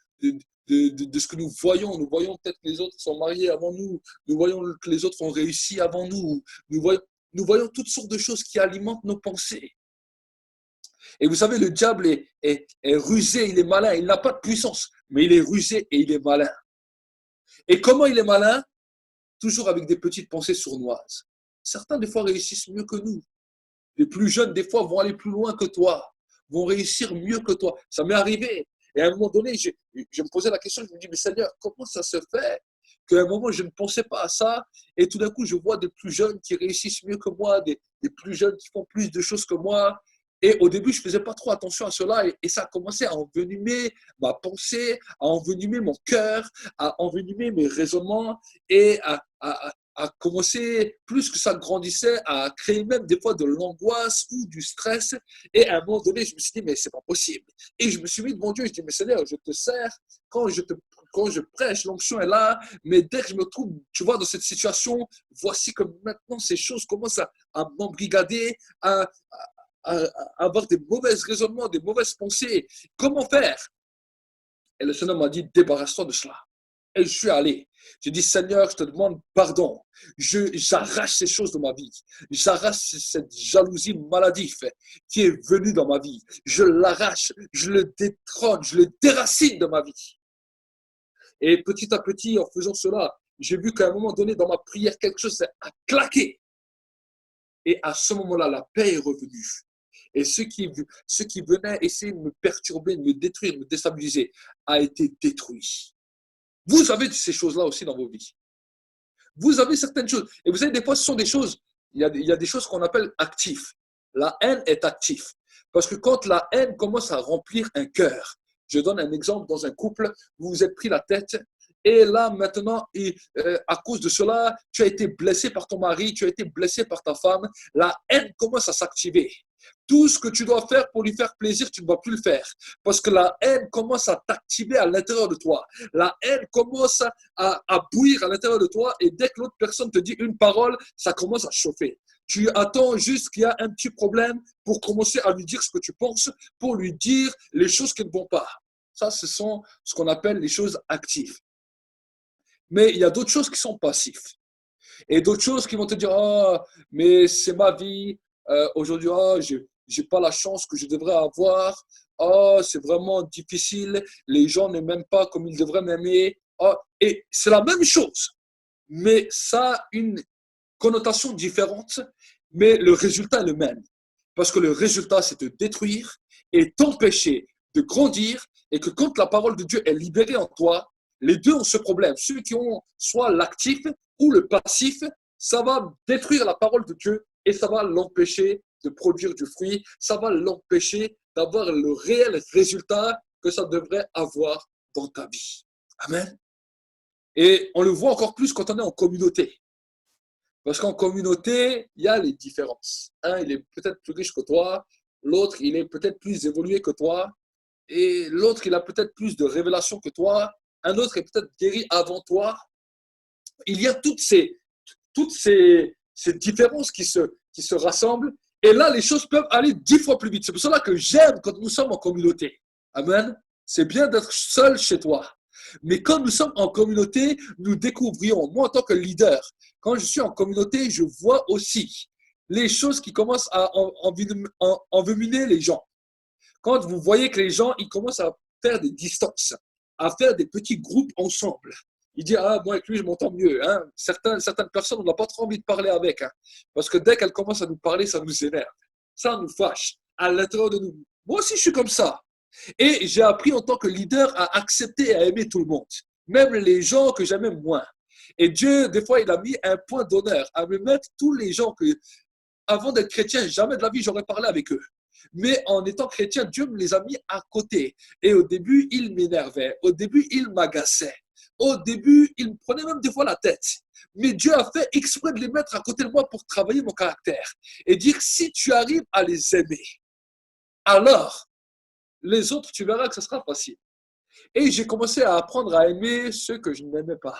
ce que nous voyons. Nous voyons peut-être que les autres sont mariés avant nous. Nous voyons que les autres ont réussi avant nous. Nous voyons toutes sortes de choses qui alimentent nos pensées. Et vous savez, le diable est rusé, il est malin. Il n'a pas de puissance, mais il est rusé et il est malin. Et comment il est malin? Toujours avec des petites pensées sournoises. Certains, des fois, réussissent mieux que nous. Les plus jeunes, des fois, vont aller plus loin que toi, vont réussir mieux que toi. Ça m'est arrivé. Et à un moment donné, je me posais la question, je me dis, mais Seigneur, comment ça se fait qu'à un moment, je ne pensais pas à ça, et tout d'un coup, je vois des plus jeunes qui réussissent mieux que moi, des plus jeunes qui font plus de choses que moi. Et au début, je ne faisais pas trop attention à cela, et ça a commencé à envenimer ma pensée, à envenimer mon cœur, à envenimer mes raisonnements, et à commencer, plus que ça grandissait, à créer même des fois de l'angoisse ou du stress. Et à un moment donné, je me suis dit, mais c'est pas possible. Et je me suis mis devant Dieu, je dis, mais Seigneur, je te sers quand je prêche, l'onction est là, mais dès que je me trouve, tu vois, dans cette situation, voici que maintenant ces choses commencent à m'embrigader, à avoir des mauvais raisonnements, des mauvaises pensées. Comment faire? Et le Seigneur m'a dit, débarrasse-toi de cela. Et je suis allé. J'ai dit, Seigneur, je te demande pardon. J'arrache ces choses de ma vie. J'arrache cette jalousie maladive qui est venue dans ma vie. Je l'arrache, je le détrône, je le déracine de ma vie. Et petit à petit, en faisant cela, j'ai vu qu'à un moment donné, dans ma prière, quelque chose a claqué. Et à ce moment-là, la paix est revenue. Et ce qui venait essayer de me perturber, de me détruire, de me déstabiliser, a été détruit. Vous avez ces choses-là aussi dans vos vies. Vous avez certaines choses. Et vous savez, des fois, ce sont des choses, il y a des choses qu'on appelle actifs. La haine est active. Parce que quand la haine commence à remplir un cœur, je donne un exemple dans un couple, vous vous êtes pris la tête, et là, maintenant, à cause de cela, tu as été blessé par ton mari, tu as été blessé par ta femme, la haine commence à s'activer. Tout ce que tu dois faire pour lui faire plaisir, tu ne vas plus le faire. Parce que la haine commence à t'activer à l'intérieur de toi. La haine commence à bouillir à l'intérieur de toi et dès que l'autre personne te dit une parole, ça commence à chauffer. Tu attends juste qu'il y a un petit problème pour commencer à lui dire ce que tu penses, pour lui dire les choses qui ne vont pas. Ça, ce sont ce qu'on appelle les choses actives. Mais il y a d'autres choses qui sont passives. Et d'autres choses qui vont te dire, oh, mais c'est ma vie, aujourd'hui, oh, j'ai pas la chance que je devrais avoir, oh, c'est vraiment difficile, les gens ne m'aiment pas comme ils devraient m'aimer. Oh, et c'est la même chose, mais ça a une connotation différente, mais le résultat est le même. Parce que le résultat, c'est de détruire et t'empêcher de grandir, et que quand la parole de Dieu est libérée en toi, les deux ont ce problème. Ceux qui ont soit l'actif ou le passif, ça va détruire la parole de Dieu et ça va l'empêcher de produire du fruit. Ça va l'empêcher d'avoir le réel résultat que ça devrait avoir dans ta vie. Amen. Et on le voit encore plus quand on est en communauté. Parce qu'en communauté, il y a les différences. Un, il est peut-être plus riche que toi. L'autre, il est peut-être plus évolué que toi. Et l'autre, il a peut-être plus de révélations que toi. Un autre est peut-être guéri avant toi. Il y a toutes ces différences qui se rassemblent. Et là, les choses peuvent aller 10 fois plus vite. C'est pour cela que j'aime quand nous sommes en communauté. Amen. C'est bien d'être seul chez toi. Mais quand nous sommes en communauté, nous découvrions, moi en tant que leader, quand je suis en communauté, je vois aussi les choses qui commencent à envenimer les gens. Quand vous voyez que les gens, ils commencent à faire des distances, à faire des petits groupes ensemble, il dit, ah, moi avec lui, je m'entends mieux. Hein. Certaines personnes, on n'a pas trop envie de parler avec. Hein, parce que dès qu'elles commencent à nous parler, ça nous énerve. Ça nous fâche à l'intérieur de nous. Moi aussi, je suis comme ça. Et j'ai appris en tant que leader à accepter et à aimer tout le monde. Même les gens que j'aimais moins. Et Dieu, des fois, il a mis un point d'honneur à me mettre tous les gens que, avant d'être chrétien, jamais de la vie, j'aurais parlé avec eux. Mais en étant chrétien, Dieu me les a mis à côté. Et au début, ils m'énervaient. Au début, ils m'agaçaient. Au début, ils me prenaient même des fois la tête. Mais Dieu a fait exprès de les mettre à côté de moi pour travailler mon caractère. Et dire, si tu arrives à les aimer, alors les autres, tu verras que ce sera facile. Et j'ai commencé à apprendre à aimer ceux que je n'aimais pas,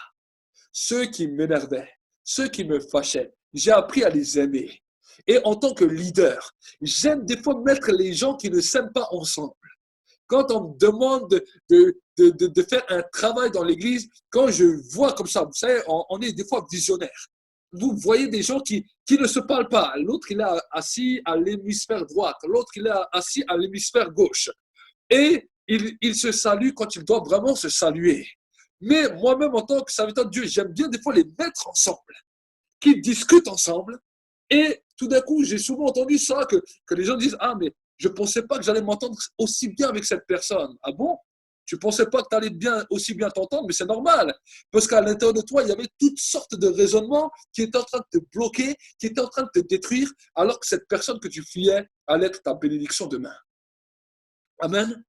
ceux qui m'énervaient, ceux qui me fâchaient. J'ai appris à les aimer. Et en tant que leader, j'aime des fois mettre les gens qui ne s'aiment pas ensemble. Quand on me demande de faire un travail dans l'église, quand je vois comme ça, vous savez, on est des fois visionnaires. Vous voyez des gens qui ne se parlent pas. L'autre, il est assis à l'hémisphère droite. L'autre, il est assis à l'hémisphère gauche. Et ils se saluent quand ils doivent vraiment se saluer. Mais moi-même, en tant que serviteur de Dieu, j'aime bien des fois les mettre ensemble, qu'ils discutent ensemble. Et tout d'un coup, j'ai souvent entendu ça, que les gens disent, ah, mais je ne pensais pas que j'allais m'entendre aussi bien avec cette personne. Ah bon? Tu ne pensais pas que tu allais aussi bien t'entendre, mais c'est normal. Parce qu'à l'intérieur de toi, il y avait toutes sortes de raisonnements qui étaient en train de te bloquer, qui étaient en train de te détruire, alors que cette personne que tu fuyais allait être ta bénédiction demain. Amen.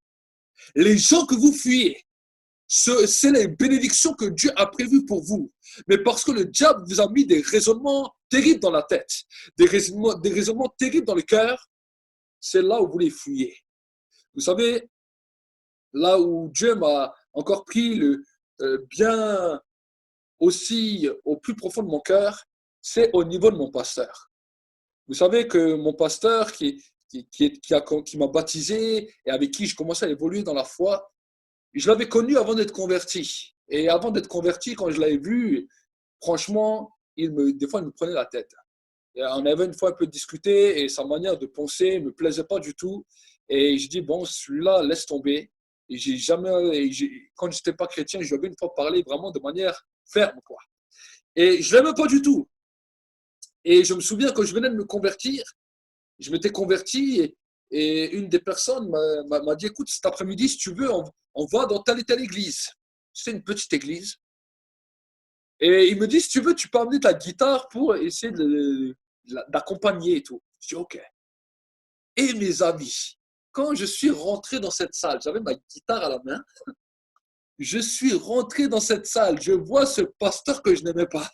Les gens que vous fuyez, c'est les bénédictions que Dieu a prévues pour vous. Mais parce que le diable vous a mis des raisonnements terribles dans la tête, des raisonnements terribles dans le cœur, c'est là où vous les fuyez. Vous savez, là où Dieu m'a encore pris bien aussi au plus profond de mon cœur, c'est au niveau de mon pasteur. Vous savez que mon pasteur qui m'a baptisé et avec qui je commençais à évoluer dans la foi, je l'avais connu avant d'être converti. Et avant d'être converti, quand je l'avais vu, franchement, des fois, il me prenait la tête. Et on avait une fois un peu discuté et sa manière de penser ne me plaisait pas du tout. Et je dis, bon, celui-là, laisse tomber. Et quand je n'étais pas chrétien, je lui avais une fois parlé vraiment de manière ferme, quoi. Et je ne l'aimais pas du tout. Et je me souviens quand je venais de me convertir, je m'étais converti et une des personnes m'a dit, écoute, cet après-midi, si tu veux, on va dans telle et telle église. C'était une petite église. Et il me dit, si tu veux, tu peux amener ta guitare pour essayer d'accompagner et tout. Je dis, OK. Et mes amis, quand je suis rentré dans cette salle, j'avais ma guitare à la main, je suis rentré dans cette salle, je vois ce pasteur que je n'aimais pas.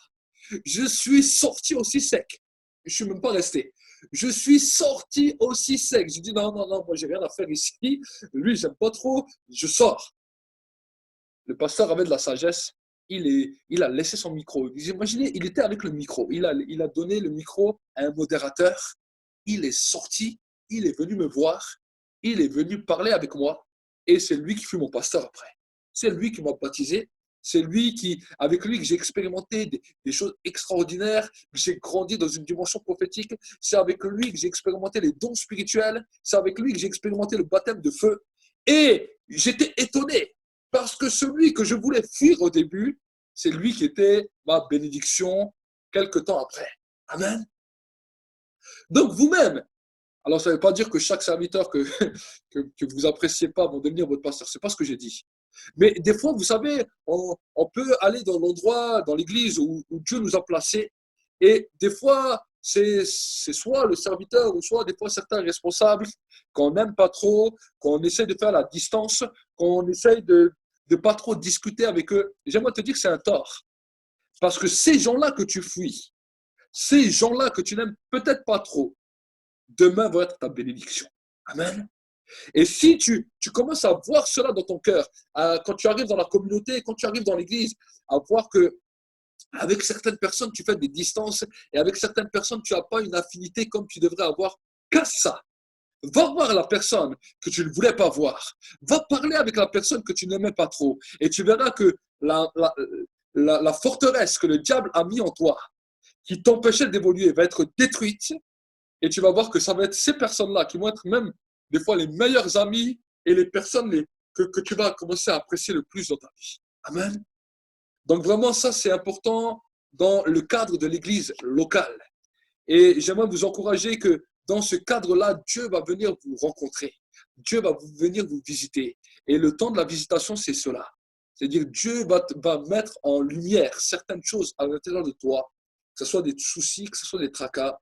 Je suis sorti aussi sec. Je ne suis même pas resté. Je suis sorti aussi sec. Je dis non, moi j'ai rien à faire ici. Lui, j'aime pas trop. Je sors. Le pasteur avait de la sagesse. Il a laissé son micro. Vous imaginez, il était avec le micro. Il a donné le micro à un modérateur. Il est sorti. Il est venu me voir. Il est venu parler avec moi. Et c'est lui qui fut mon pasteur après. C'est lui qui m'a baptisé. C'est avec lui que j'ai expérimenté des choses extraordinaires, que j'ai grandi dans une dimension prophétique. C'est avec lui que j'ai expérimenté les dons spirituels. C'est avec lui que j'ai expérimenté le baptême de feu. Et j'étais étonné parce que celui que je voulais fuir au début, c'est lui qui était ma bénédiction quelque temps après. Amen. Donc vous-même, alors ça ne veut pas dire que chaque serviteur que vous appréciez pas vont devenir votre pasteur. Ce n'est pas ce que j'ai dit. Mais des fois, vous savez, on peut aller dans l'endroit, dans l'église où Dieu nous a placés. Et des fois, c'est soit le serviteur ou soit des fois certains responsables qu'on n'aime pas trop, qu'on essaie de faire la distance, qu'on essaie de pas trop discuter avec eux. J'aimerais te dire que c'est un tort. Parce que ces gens-là que tu fuis, ces gens-là que tu n'aimes peut-être pas trop, demain vont être ta bénédiction. Amen. Et si tu commences à voir cela dans ton cœur, quand tu arrives dans la communauté, quand tu arrives dans l'église, à voir que avec certaines personnes, tu fais des distances et avec certaines personnes, tu n'as pas une affinité comme tu devrais avoir, casse ça. Va voir la personne que tu ne voulais pas voir. Va parler avec la personne que tu n'aimais pas trop. Et tu verras que la forteresse que le diable a mis en toi, qui t'empêchait d'évoluer, va être détruite. Et tu vas voir que ça va être ces personnes-là qui vont être même des fois les meilleurs amis et les personnes que tu vas commencer à apprécier le plus dans ta vie. Amen. Donc vraiment, ça, c'est important dans le cadre de l'église locale. Et j'aimerais vous encourager que dans ce cadre-là, Dieu va venir vous rencontrer. Dieu va venir vous visiter. Et le temps de la visitation, c'est cela. C'est-à-dire Dieu va mettre en lumière certaines choses à l'intérieur de toi, que ce soit des soucis, que ce soit des tracas,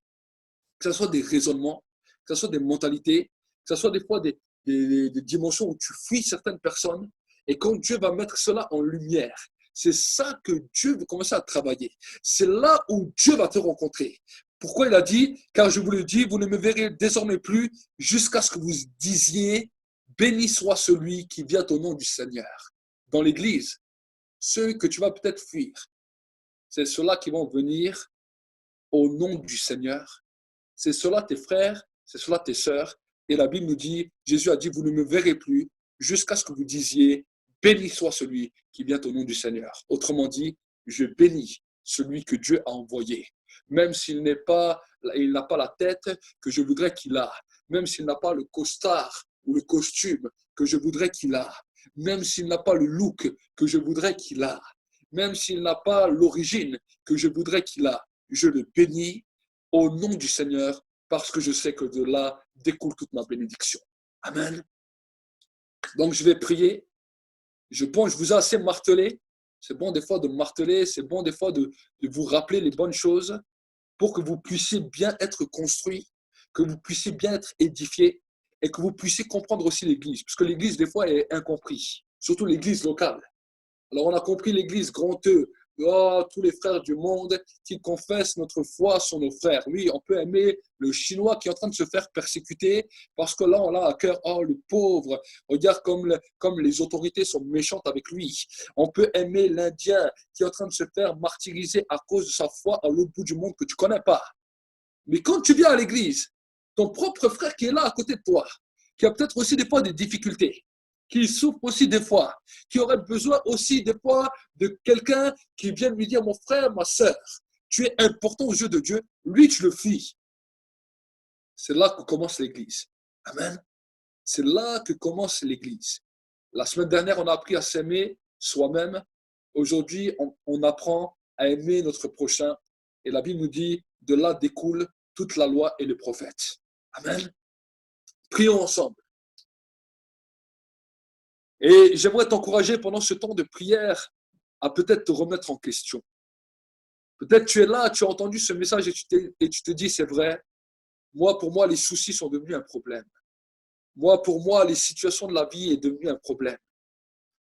que ce soit des raisonnements, que ce soit des mentalités, que ce soit des fois des dimensions où tu fuis certaines personnes. Et quand Dieu va mettre cela en lumière, c'est ça que Dieu veut commencer à travailler. C'est là où Dieu va te rencontrer. Pourquoi il a dit, car je vous le dis, vous ne me verrez désormais plus jusqu'à ce que vous disiez, béni soit celui qui vient au nom du Seigneur. Dans l'église, ceux que tu vas peut-être fuir, c'est ceux-là qui vont venir au nom du Seigneur. C'est cela tes frères, c'est cela tes sœurs. Et la Bible nous dit, Jésus a dit, vous ne me verrez plus jusqu'à ce que vous disiez, béni soit celui qui vient au nom du Seigneur. Autrement dit, je bénis celui que Dieu a envoyé. Même s'il n'a pas la tête que je voudrais qu'il a. Même s'il n'a pas le costard ou le costume que je voudrais qu'il a. Même s'il n'a pas le look que je voudrais qu'il a. Même s'il n'a pas l'origine que je voudrais qu'il a. Je le bénis au nom du Seigneur, parce que je sais que de là découle toute ma bénédiction. Amen. Donc, je vais prier. Je vous ai assez martelé. C'est bon des fois de marteler, c'est bon des fois de vous rappeler les bonnes choses pour que vous puissiez bien être construit, que vous puissiez bien être édifié et que vous puissiez comprendre aussi l'Église. Parce que l'Église, des fois, est incomprise, surtout l'Église locale. Alors, on a compris l'Église grand E. Oh, tous les frères du monde qui confessent notre foi sont nos frères. Oui, on peut aimer le Chinois qui est en train de se faire persécuter parce que là, on a à cœur, oh, le pauvre, regarde comme les autorités sont méchantes avec lui. On peut aimer l'Indien qui est en train de se faire martyriser à cause de sa foi à l'autre bout du monde que tu ne connais pas. Mais quand tu viens à l'église, ton propre frère qui est là à côté de toi, qui a peut-être aussi des fois des difficultés, qui souffre aussi des fois, qui aurait besoin aussi des fois de quelqu'un qui vienne lui dire, mon frère, ma soeur, tu es important aux yeux de Dieu, lui tu le fuis. C'est là que commence l'église. Amen. C'est là que commence l'église. La semaine dernière, on a appris à s'aimer soi-même. Aujourd'hui, on apprend à aimer notre prochain. Et la Bible nous dit, de là découle toute la loi et les prophètes. Amen. Prions ensemble. Et j'aimerais t'encourager pendant ce temps de prière à peut-être te remettre en question. Peut-être tu es là, tu as entendu ce message et tu te dis, c'est vrai, pour moi, les soucis sont devenus un problème. Pour moi, les situations de la vie est devenu un problème.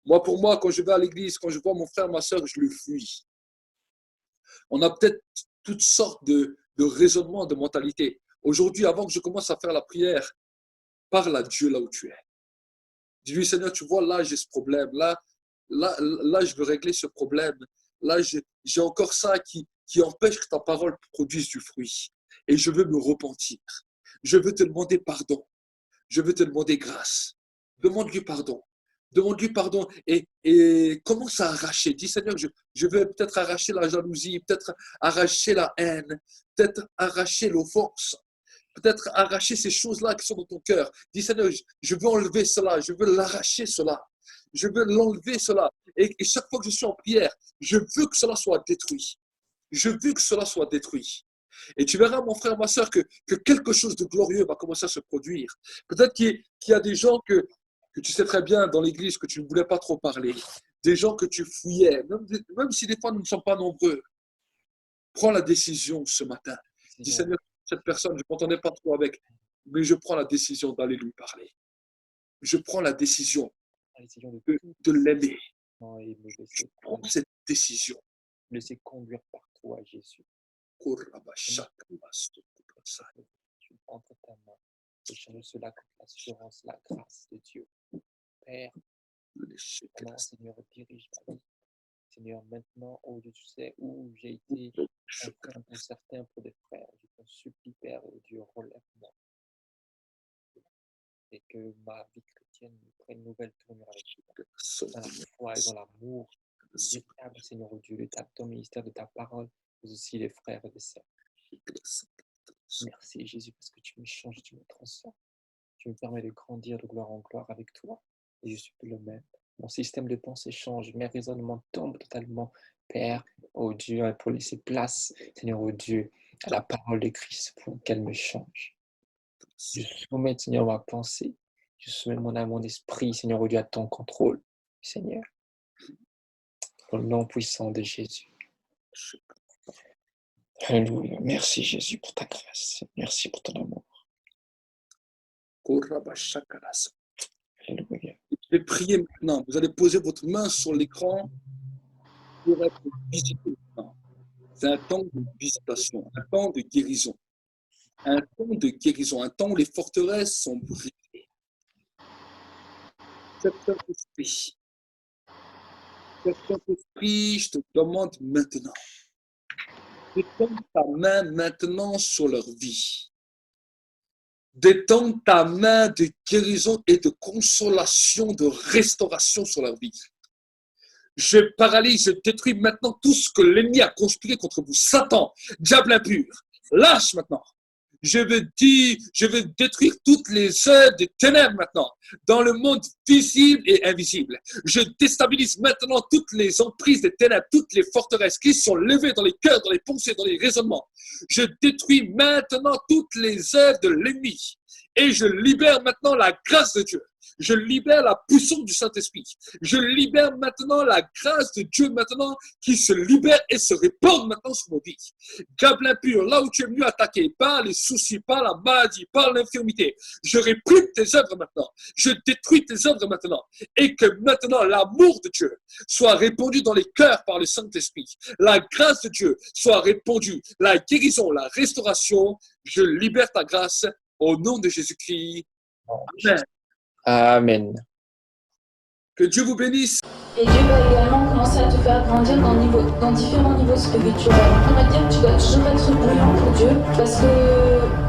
Pour moi, quand je vais à l'église, quand je vois mon frère, ma soeur, je le fuis. On a peut-être toutes sortes de raisonnements, de mentalités. Aujourd'hui, avant que je commence à faire la prière, parle à Dieu là où tu es. Dis-lui, Seigneur, tu vois, là, j'ai ce problème. Là, je veux régler ce problème. Là, j'ai encore ça qui empêche que ta parole produise du fruit. Et je veux me repentir. Je veux te demander pardon. Je veux te demander grâce. Demande-lui pardon. Demande-lui pardon et commence à arracher. Dis, Seigneur, je veux peut-être arracher la jalousie, peut-être arracher la haine, peut-être arracher l'offense. Peut-être arracher ces choses-là qui sont dans ton cœur. Dis, Seigneur, je veux enlever cela, je veux l'arracher cela. Je veux l'enlever cela. Et chaque fois que je suis en prière, je veux que cela soit détruit. Je veux que cela soit détruit. Et tu verras, mon frère, ma soeur, que quelque chose de glorieux va commencer à se produire. Peut-être qu'il y a des gens que tu sais très bien dans l'église que tu ne voulais pas trop parler. Des gens que tu fouillais, même si des fois nous ne sommes pas nombreux. Prends la décision ce matin. Dis, Seigneur, cette personne, je ne m'entendais pas trop avec, mais je prends la décision d'aller lui parler. Je prends la décision de l'aimer. Je prends cette décision. Laissez conduire par toi, Jésus. Tu entre ta main et change cela contre l'assurance, la grâce de Dieu. Père, maintenant, Seigneur, dirige ma vie. Seigneur, maintenant, oh Dieu, tu sais où j'ai été un frère pour certains, pour des frères. Je t'en supplie, Père, oh Dieu, relève-moi. Et que ma vie chrétienne prenne une nouvelle tournure avec toi. Dans la foi et dans l'amour. Véritable, Seigneur, oh Dieu, de ton ministère, de ta parole, mais aussi les frères et les sœurs. Merci, Jésus, parce que tu me changes, tu me transformes. Tu me permets de grandir de gloire en gloire avec toi. Et je suis plus le même. Mon système de pensée change, mes raisonnements tombent totalement Père, oh Dieu, pour laisser place, Seigneur, oh Dieu, à la parole de Christ pour qu'elle me change. Je soumets, Seigneur, ma pensée. Je soumets mon âme, mon esprit, Seigneur, oh Dieu, à ton contrôle, Seigneur. Au nom puissant de Jésus. Alléluia. Merci Jésus pour ta grâce. Merci pour ton amour. Alléluia. Je vais prier maintenant. Vous allez poser votre main sur l'écran pour être visité maintenant. C'est un temps de visitation, un temps de guérison. Un temps de guérison, un temps où les forteresses sont brisées. Saint-Esprit, je te demande maintenant, détends ta main maintenant sur leur vie. Détends ta main de guérison et de consolation, de restauration sur leur vie. Je paralyse, je détruis maintenant tout ce que l'ennemi a conspiré contre vous. Satan, diable impur, lâche maintenant. Je veux détruire toutes les œuvres des ténèbres maintenant, dans le monde visible et invisible. Je déstabilise maintenant toutes les emprises des ténèbres, toutes les forteresses qui sont levées dans les cœurs, dans les pensées, dans les raisonnements. Je détruis maintenant toutes les œuvres de l'ennemi et je libère maintenant la grâce de Dieu. Je libère la puissance du Saint-Esprit. Je libère maintenant la grâce de Dieu maintenant qui se libère et se répand maintenant sur vos vies. Diable impur, là où tu es venu attaquer par les soucis, par la maladie, par l'infirmité, je réprime tes œuvres maintenant. Je détruis tes œuvres maintenant. Et que maintenant l'amour de Dieu soit répandu dans les cœurs par le Saint-Esprit. La grâce de Dieu soit répandue. La guérison, la restauration. Je libère ta grâce au nom de Jésus-Christ. Amen. Amen. Que Dieu vous bénisse. Et Dieu va également commencer à te faire grandir dans différents niveaux spirituels. On va dire que tu dois toujours être brûlant pour Dieu, parce que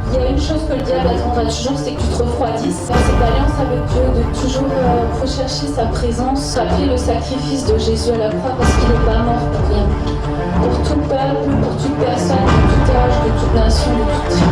il y a une chose que le diable attendra toujours, c'est que tu te refroidisses. Dans cette alliance avec Dieu, de toujours rechercher sa présence après le sacrifice de Jésus à la croix, parce qu'il n'est pas mort pour rien. Pour tout peuple, pour toute personne, de tout âge, de toute nation, de toute tribu.